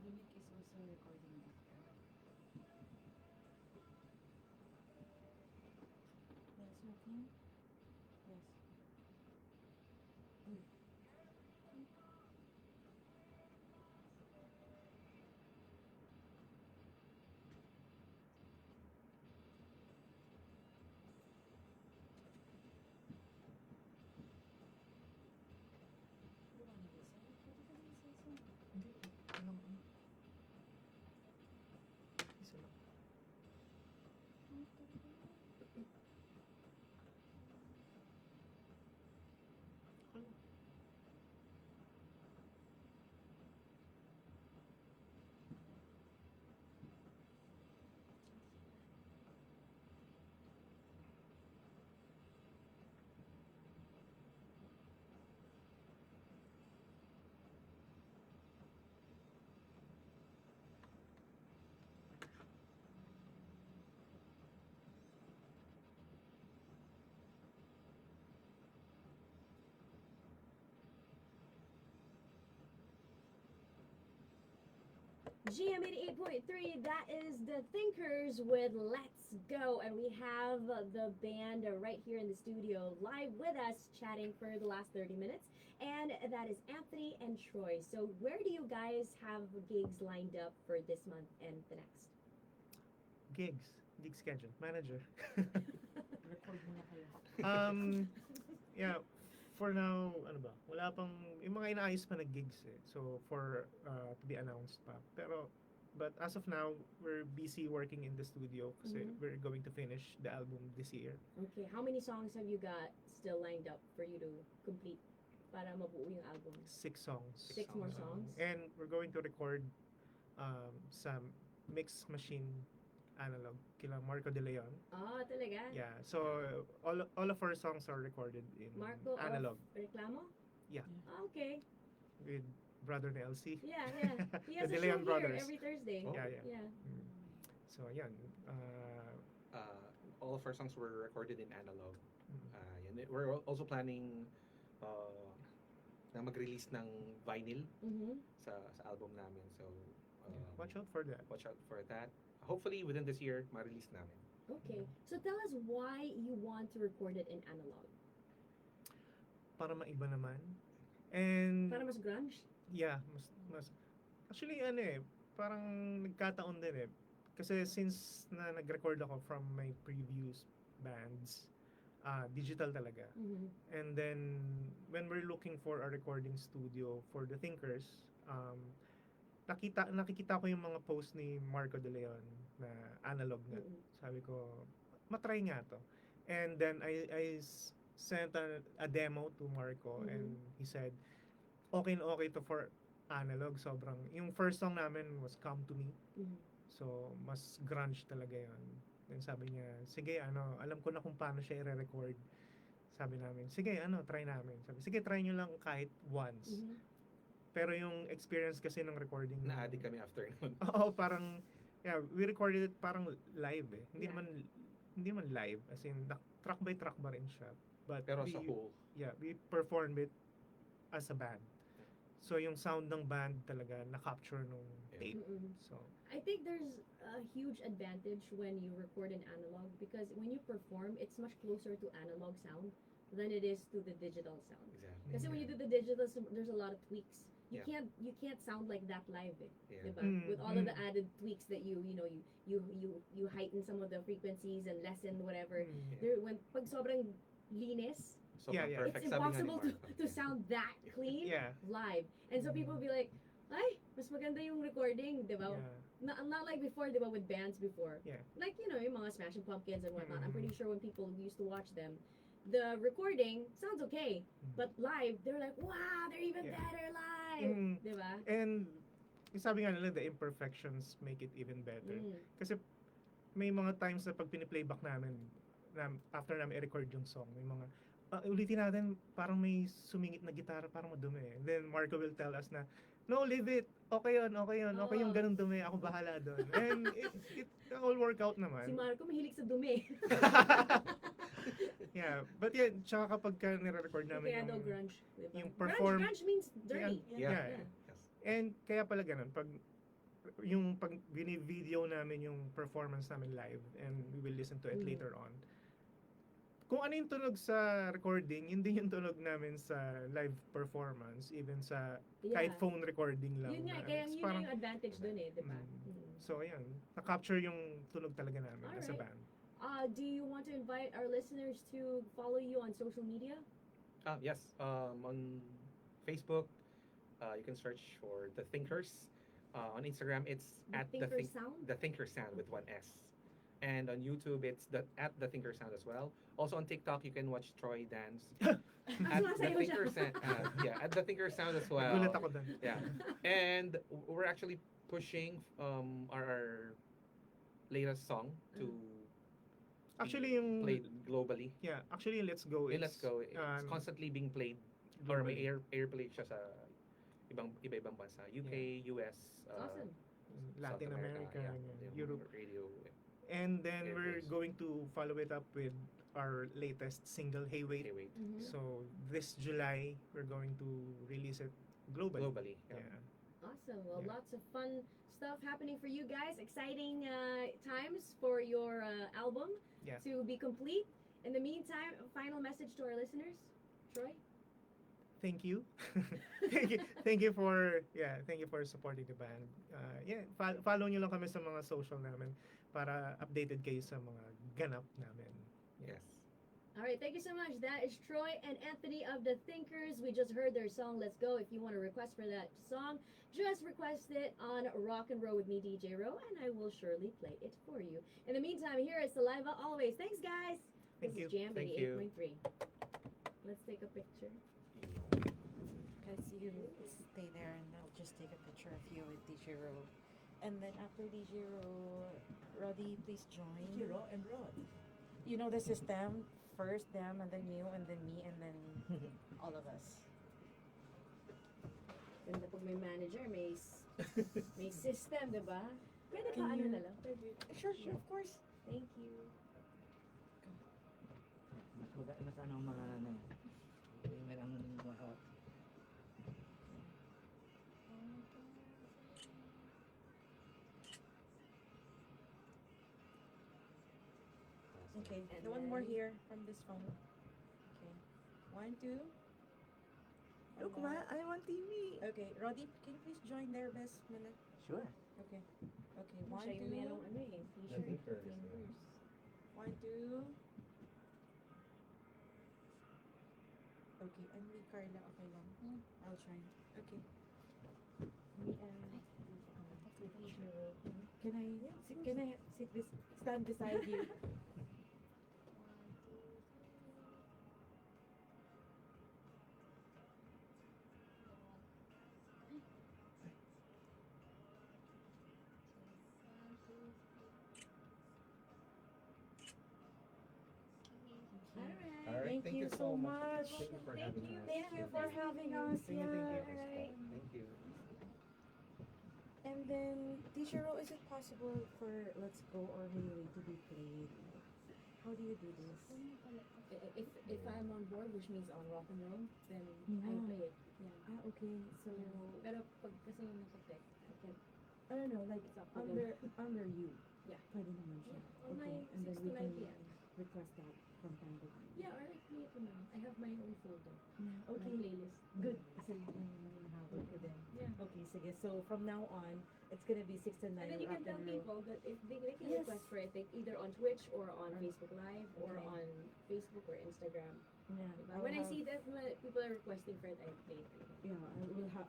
Unique is also recording after. Yes, working? Yes. You wanna listen? What did I say something? Hindi. Ano? Isa lang. Okay. Jam88.3, that is the Thinkers with Let's Go. And we have the band right here in the studio live with us chatting for the last 30 minutes. And that is Anthony and Troy. So where do you guys have gigs lined up for this month and the next? Gig schedule, manager. Record muna kayo. Yeah, for now, ano ba? Wala pang, yung mga inaayos pa na gigs eh. So, to be announced pa. But as of now, we're busy working in the studio kasi we're going to finish the album this year. Okay, how many songs have you got still lined up for you to complete para mabuo yung album? 6 songs. Six more songs? And we're going to record some mix machine analog kila Marco De Leon. Ah, talaga? Yeah, so all of our songs are recorded in Marco analog of Reclamo? Yeah. Ah, okay. with brother ni LC. Yeah, yeah. He has The a De Leon show here brothers. every Thursday. Oh. Yeah, yeah. Yeah. Mm. So ayan. All of our songs were recorded in analog. Mm. Yan. We're also planning na mag-release ng vinyl sa album namin. So, Watch out for that. watch out for that. Hopefully, within this year, ma-release namin. Okay. So tell us why you want to record it in analog. Para maiba naman. And Para mas grunge? yeah, mas actually ano eh, parang nagkataon din eh. Kasi since na nag-record ako from my previous bands, digital talaga. And then when we're looking for a recording studio for the Thinkers, nakikita ko yung mga post ni Marco De Leon na analog nga. Sabi ko, matry nga to. And then I sent a demo to Marco and he said, okay na okay to for analog. Sobrang, yung first song namin was Come to Me. So, mas grunge talaga yon. Then sabi niya, sige, alam ko na kung paano siya i-record. Sabi namin, sige, try namin. Sabi, sige, try nyo lang kahit once. Pero yung experience kasi ng recording Na-addict kami after nun. Oo, parang yeah, we recorded it parang live eh. Hindi Yeah. naman live as in track by track ba rin siya. But Pero as a whole, yeah, we performed it as a band. So yung sound ng band talaga na-capture nung tape. So I think there's a huge advantage when you record in analog because when you perform, it's much closer to analog sound than it is to the digital sound. exactly. Kasi when you do the digital, there's a lot of tweaks. You Yeah. can't sound like that live, eh. Yeah. Diba? With all of the added tweaks that you heighten some of the frequencies and lessen whatever. mm, There when pag sobrang linis, So, Yeah, yeah. perfect it's sabi nga ni impossible Marco. to sound that clean yeah. live. And so people will be like, ay, mas maganda yung recording, di ba? Yeah. Not like before, di ba, with bands before. Yeah. Like, yung mga Smashing Pumpkins and whatnot. I'm Mm. pretty sure when people used to watch them, the recording sounds okay, but live, they're like, wow, they're even Yeah. better live. Mm. Di ba? And sabi nga nila, the imperfections make it even better. Mm. Kasi may mga times na pag piniplayback namin, after namin i-record yung song, may mga, ulitin natin, parang may sumingit na gitara, parang madumi. And then Marco will tell us na, no, leave it. Okay yun. Okay yung Oo. ganun dumi. Ako bahala doon. And it all work out Si naman. Marco mahilig sa dumi. Yeah. But yeah, tsaka kapag ka nire-record namin Kaya daw yung, grunge. Diba? yung perform- Grunge means dirty. Yeah. Yes. and kaya pala ganun, pag bini-video namin yung performance namin live and we will listen to it later on. Kung ano yung tunog sa recording, yun din yung tunog namin sa live performance, even sa kahit phone recording lang. Yun nga, na kaya it's yun parang- yung advantage dun eh, di ba? So, ayan. Na-capture yung tunog talaga namin as a Alright. band. Do you want to invite our listeners to follow you on social media? Yes. On Facebook, you can search for The Thinkers. On Instagram, it's The at Thinker Sound? The Thinker Sound with one S. And on YouTube, it's at The Thinker Sound as well. Also on TikTok, you can watch Troy dance at The sumasayaw siya. Thinker Sound. At The Thinker Sound as well. Gulat ako dun. Yeah. And we're actually pushing our latest song to Actually, yung, played globally. yeah, actually, Let's Go Yung is, Let's Go, it's constantly being played or may airplay siya sa iba-ibang bansa. UK, US, Awesome. Latin South America, yeah, yeah, yung Europe. radio. And then we're Airplays. going to follow it up with our latest single, Hey Wait. Hey, wait. So this July, we're going to release it globally. Globally. Yeah. Awesome. Well, Yeah. lots of fun stuff happening for you guys. Exciting times for your album Yeah. to be complete. In the meantime, a final message to our listeners, Troy. Thank you. Thank you for supporting the band. Follow nyo lang kami sa mga social namin para updated kayo sa mga ganap namin. Yes. All right, thank you so much. That is Troy and Anthony of the Thinkers. We just heard their song, Let's Go. If you want to request for that song, just request it on Rock and Roll with me, DJ Ro, and I will surely play it for you. In the meantime, here is Saliva always. Thanks, guys. Thank This you. is Jam Thank you. 88.3. Let's take a picture. Guys, you stay there and I'll just take a picture of you with DJ Ro. And then after DJ Ro, Roddy, please join. Hero and Rod. You know the system. First them, and then you, and then me, and then all of us. Ganda pag may manager, may system, diba? Pwede pa Can ano you- na lang. Sure, of course. Thank you. Mas ano mga ano. Merang mga Okay, And the one more then- here from this phone. Okay, 1, 2. Look, I want TV. Okay, Roddy, can you please join there, best minute? Sure. Okay. Okay, 1, Siya yung 2. merong ano eh, t-shirt. Thinkers, Thinkers. 1, 2. Okay, and me, Carla, okay lang. I'll try. Okay. Me and can I stand beside you? All right. Thank you so much. Thank you for having us. Thank you for having us. Thank you, Yeah, thank you. alright. Thank you. And then, Teacher Ro, is it possible for Let's Go or Hayway to be played? How do you do this? If I'm on board, which means on rock and roll, then I Yeah. play it. Yeah. Ah, okay. So, Pero pag kasi nakatek, I can't. I don't know, like It's up to them. under you. Yeah. Pwede naman siya. On my Okay. And then 6 we to can 9 p.m. request that from time to time. Yeah, or I play it naman. I have my own folder. Yeah. My Okay. playlist. Good. Kasi hinahabol ko din. Yeah. Okay, sige. So, from now on, it's gonna be 6 to 9 And then you can rock tell and roll. people that if they can Yes. request for it, like either on Twitch or on Facebook Live or Okay. on Facebook or Instagram. Yeah. Diba? I'll When I have- see that people are requesting for it, I play it. Yeah, I will have,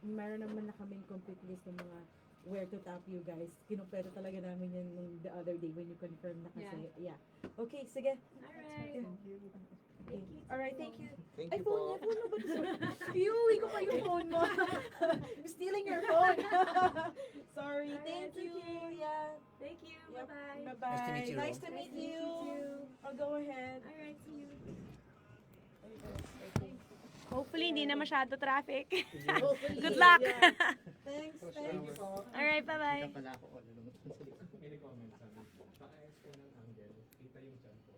meron naman na kaming complete list ng mga where to tap you guys. Kinumpleto talaga namin yan nung the other day when you confirm na kasi. Yeah. Okay, sige. Alright. Okay. Alright, thank you. Thank Ay, you phone po. niya, phone mo ba? Iuwi ko pa yung phone mo. I'm stealing your phone. Sorry, Alright, thank it's you. okay. Yeah. Thank you. Yep. Bye-bye. Bye-bye. Nice to meet you. Nice to meet you. I'll go ahead. Alright, see you. Hopefully, hindi na masyado traffic. Hopefully, Good luck. yeah. Thanks, thanks. Alright, bye-bye. Pala ako all along. May nag-comment sa amin. Paka-ayos ko ng angle. Kita yung chan ko.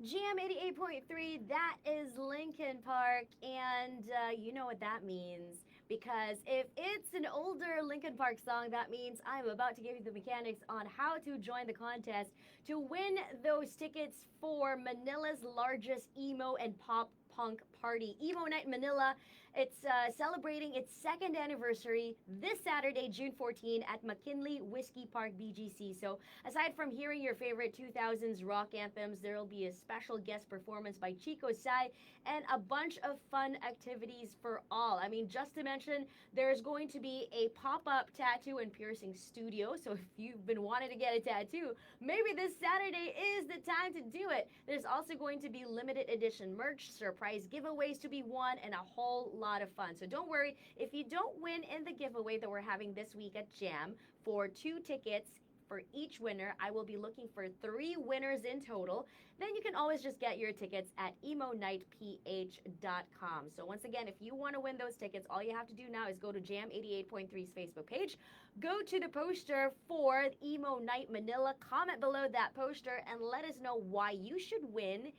Jam 88.3, that is Linkin Park, and you know what that means. Because if it's an older Linkin Park song, that means I'm about to give you the mechanics on how to join the contest to win those tickets for Manila's largest emo and pop punk party, Emo Night Manila. It's celebrating its second anniversary this Saturday, June 14, at McKinley Whiskey Park, BGC. So aside from hearing your favorite 2000s rock anthems, there will be a special guest performance by Chico Sai and a bunch of fun activities for all. I mean, just to mention, there's going to be a pop-up tattoo and piercing studio. So if you've been wanting to get a tattoo, maybe this Saturday is the time to do it. There's also going to be limited edition merch, surprise giveaways to be won, and a whole lot of fun. So don't worry, if you don't win in the giveaway that we're having this week at Jam for 2 tickets for each winner, I will be looking for 3 winners in total. Then you can always just get your tickets at emonightph.com. So once again, if you want to win those tickets, all you have to do now is go to Jam88.3's Facebook page, go to the poster for Emo Night Manila, comment below that poster, and let us know why you should win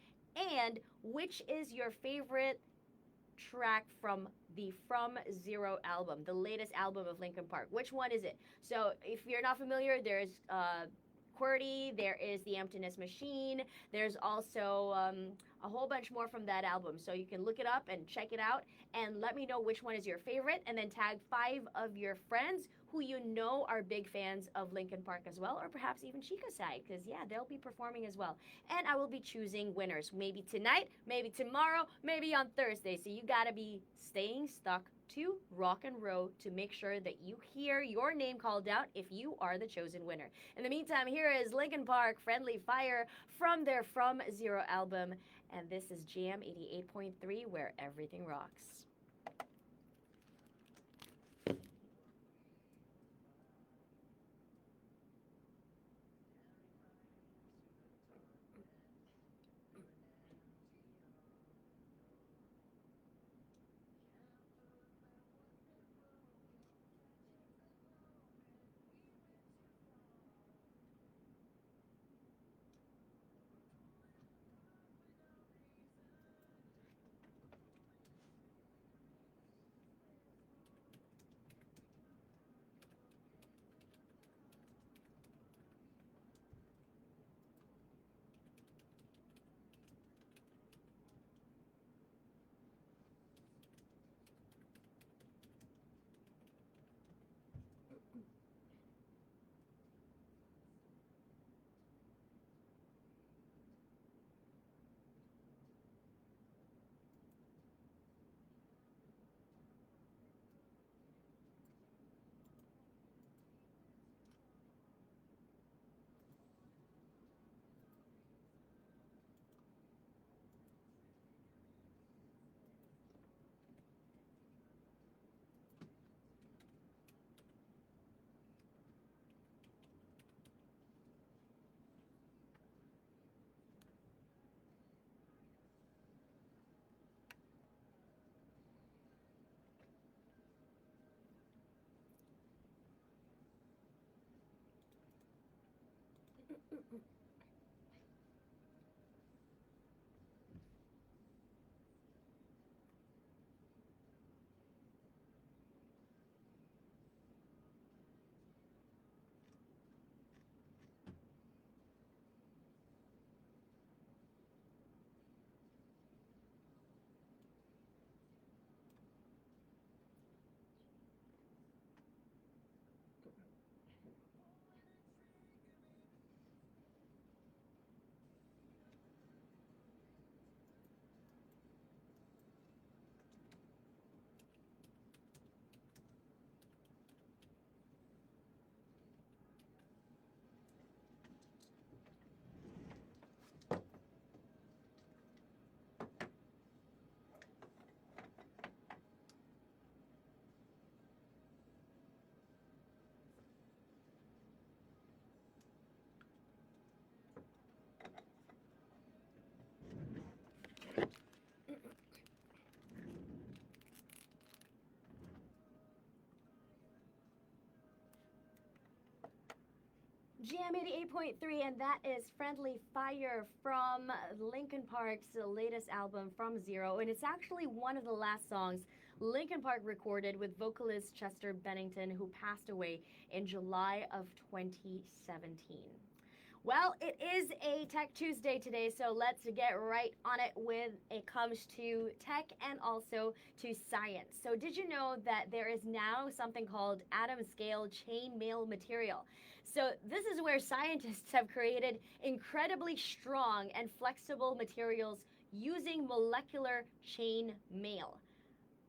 and which is your favorite track from the From Zero album, the latest album of Linkin Park. Which one is it? So if you're not familiar, there's QWERTY, there is The Emptiness Machine, there's also a whole bunch more from that album. So you can look it up and check it out and let me know which one is your favorite, and then tag 5 of your friends who you know are big fans of Linkin Park as well, or perhaps even Chica Sai, because yeah, they'll be performing as well. And I will be choosing winners, maybe tonight, maybe tomorrow, maybe on Thursday. So you gotta be staying stuck to Rock and Row to make sure that you hear your name called out if you are the chosen winner. In the meantime, here is Linkin Park, Friendly Fire, from their From Zero album. And this is Jam 88.3, where everything rocks. Jam88.3, and that is Friendly Fire from Linkin Park's latest album, From Zero. And it's actually one of the last songs Linkin Park recorded with vocalist Chester Bennington, who passed away in July of 2017. Well, it is a Tech Tuesday today, so let's get right on it when it comes to tech and also to science. So did you know that there is now something called atom scale chainmail material? So this is where scientists have created incredibly strong and flexible materials using molecular chain mail.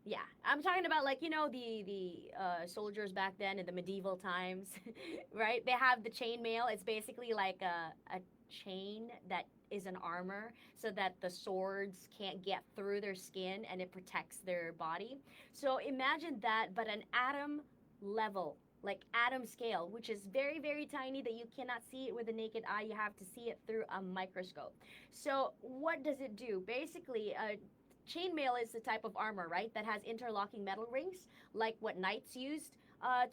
Yeah, I'm talking about, like, the soldiers back then in the medieval times, right? They have the chain mail. It's basically like a chain that is an armor so that the swords can't get through their skin and it protects their body. So imagine that, but an atom level, like atom scale, which is very, very tiny that you cannot see it with the naked eye. You have to see it through a microscope. So what does it do? Basically, chainmail is the type of armor, right, that has interlocking metal rings, like what knights used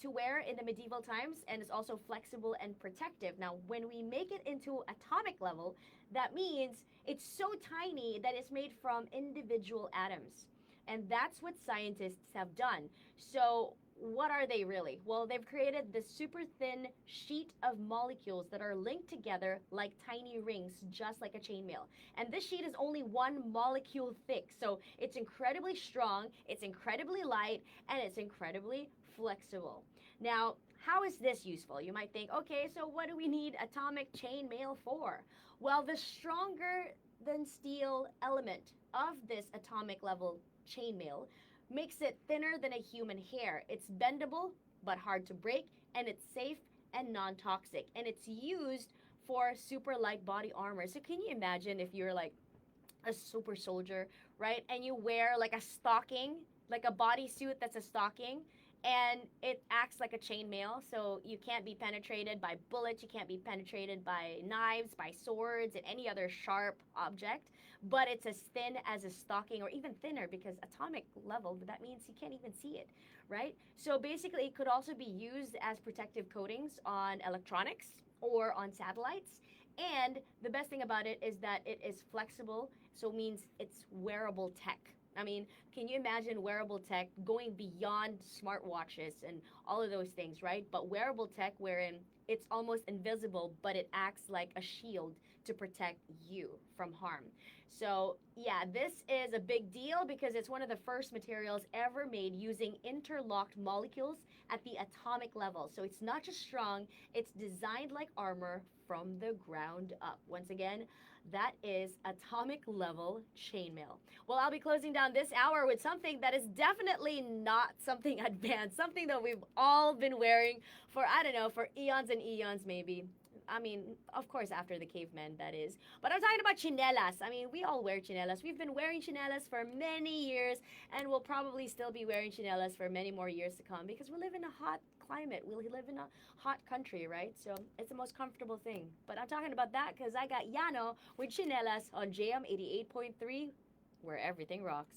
to wear in the medieval times, and it's also flexible and protective. Now, when we make it into atomic level, that means it's so tiny that it's made from individual atoms. And that's what scientists have done. So what are they really? Well, they've created this super thin sheet of molecules that are linked together like tiny rings, just like a chainmail. And this sheet is only one molecule thick, so it's incredibly strong, it's incredibly light, and it's incredibly flexible. Now, how is this useful? You might think, okay, so what do we need atomic chainmail for? Well, the stronger than steel element of this atomic level chainmail makes it thinner than a human hair. It's bendable but hard to break, and it's safe and non-toxic. And it's used for super light body armor. So can you imagine if you're like a super soldier, right? And you wear like a stocking, like a bodysuit that's a stocking, and it acts like a chainmail, so you can't be penetrated by bullets, you can't be penetrated by knives, by swords, and any other sharp object, but it's as thin as a stocking, or even thinner, because atomic level, that means you can't even see it, right? So basically, it could also be used as protective coatings on electronics or on satellites. And the best thing about it is that it is flexible, so it means it's wearable tech. I mean, can you imagine wearable tech going beyond smartwatches and all of those things, right? But wearable tech wherein it's almost invisible, but it acts like a shield to protect you from harm. So yeah, this is a big deal because it's one of the first materials ever made using interlocked molecules at the atomic level. So it's not just strong, it's designed like armor from the ground up. Once again, that is atomic level chainmail. Well, I'll be closing down this hour with something that is definitely not something advanced, something that we've all been wearing for, I don't know, for eons and eons maybe. I mean, of course, after the cavemen, that is. But I'm talking about chinelas. I mean, we all wear chinelas. We've been wearing chinelas for many years, and we'll probably still be wearing chinelas for many more years to come because we live in a hot climate. We live in a hot country, right? So it's the most comfortable thing. But I'm talking about that because I got Yano with chinelas on Jam88.3, where everything rocks.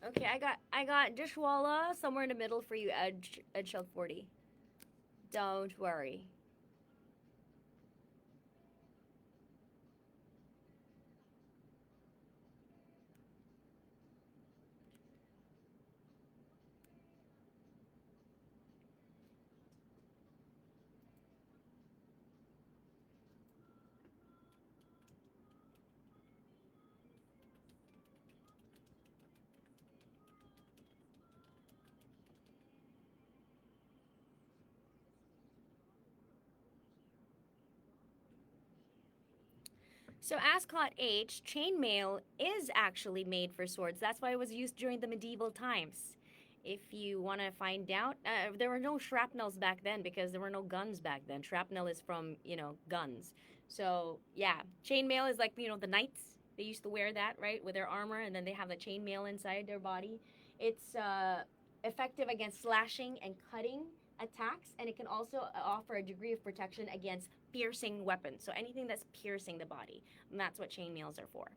Okay, I got Dishwalla somewhere in the middle for you, Edge Shield 40. Don't worry. So Ascot H, chainmail is actually made for swords. That's why it was used during the medieval times. If you want to find out, there were no shrapnels back then because there were no guns back then. Shrapnel is from, guns. So, yeah, chainmail is like, the knights. They used to wear that, right, with their armor, and then they have the chainmail inside their body. It's effective against slashing and cutting attacks, and it can also offer a degree of protection against piercing weapons. So anything that's piercing the body. And that's what chainmails are for.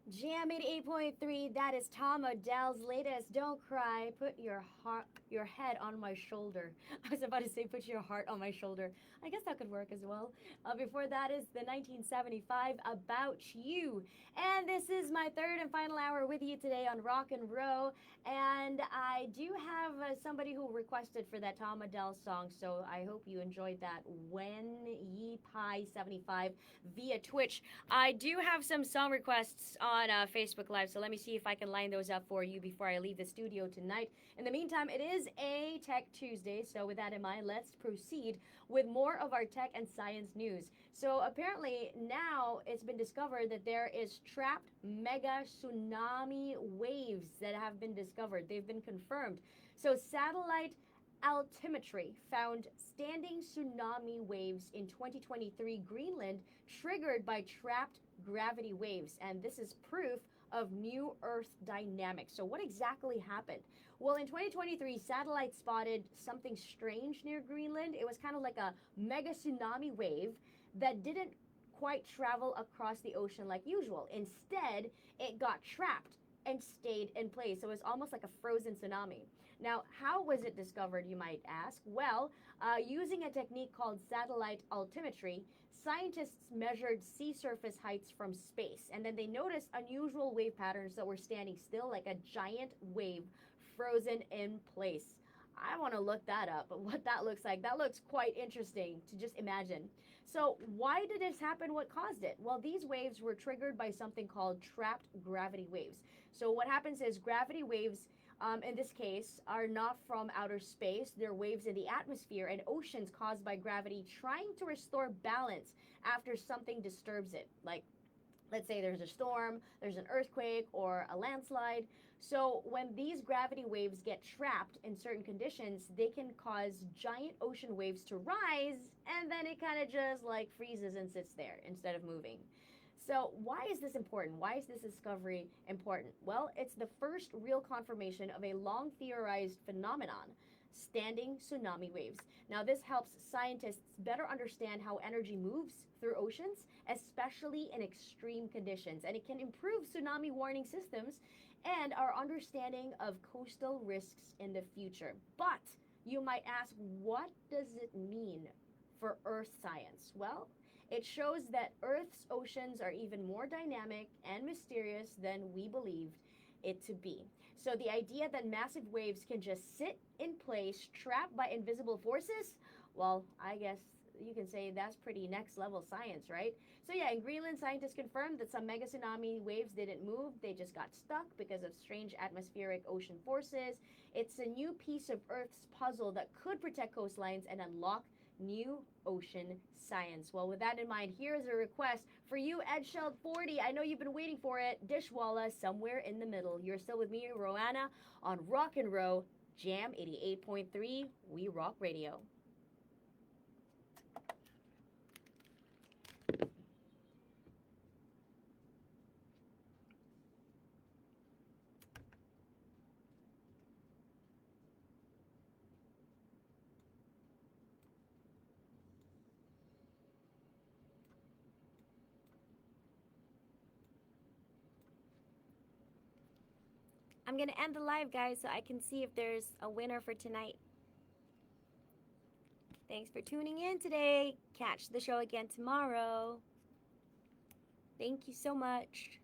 Jam88.3, that is Tom Odell's latest. Don't cry, put your head on my shoulder. I was about to say put your heart on my shoulder. I guess that could work as well. Before that is the 1975 About You. And this is my third and final hour with you today on Rock and Row. And I do have somebody who requested for that Tom Odell song, so I hope you enjoyed that. When Ye Pie 75 via Twitch. I do have some song requests on Facebook Live, so let me see if I can line those up for you before I leave the studio tonight. In the meantime, it is a Tech Tuesday, so with that in mind, let's proceed with more of our tech and science news. So apparently now it's been discovered that there is trapped mega tsunami waves that have been discovered. They've been confirmed. So satellite altimetry found standing tsunami waves in 2023 Greenland triggered by trapped gravity waves, and this is proof of new Earth dynamics. So what exactly happened? Well, in 2023, satellites spotted something strange near Greenland. It was kind of like a mega tsunami wave, that didn't quite travel across the ocean like usual. Instead, it got trapped and stayed in place. So it was almost like a frozen tsunami. Now, how was it discovered, you might ask? Well, using a technique called satellite altimetry, scientists measured sea surface heights from space, and then they noticed unusual wave patterns that were standing still like a giant wave frozen in place. I want to look that up, but what that looks like, that looks quite interesting to just imagine. So why did this happen? What caused it? Well, these waves were triggered by something called trapped gravity waves. So what happens is gravity waves, in this case, are not from outer space. They're waves in the atmosphere and oceans caused by gravity trying to restore balance after something disturbs it. Like, let's say there's a storm, there's an earthquake, or a landslide. So when these gravity waves get trapped in certain conditions, they can cause giant ocean waves to rise, and then it kind of just like freezes and sits there instead of moving. So why is this important? Why is this discovery important? Well, it's the first real confirmation of a long theorized phenomenon, standing tsunami waves. Now, this helps scientists better understand how energy moves through oceans, especially in extreme conditions, and it can improve tsunami warning systems and our understanding of coastal risks in the future. But you might ask, what does it mean for Earth science? Well, it shows that Earth's oceans are even more dynamic and mysterious than we believed it to be. So the idea that massive waves can just sit in place, trapped by invisible forces, well, I guess you can say that's pretty next level science, right? So yeah, in Greenland, scientists confirmed that some mega tsunami waves didn't move. They just got stuck because of strange atmospheric ocean forces. It's a new piece of Earth's puzzle that could protect coastlines and unlock new ocean science. Well, with that in mind, here's a request for you, Edsheld40. I know you've been waiting for it. Dishwalla, Somewhere in the Middle. You're still with me, Roanna, on Rock and Roll, Jam88.3, We Rock Radio. I'm going to end the live, guys, so I can see if there's a winner for tonight. Thanks for tuning in today. Catch the show again tomorrow. Thank you so much.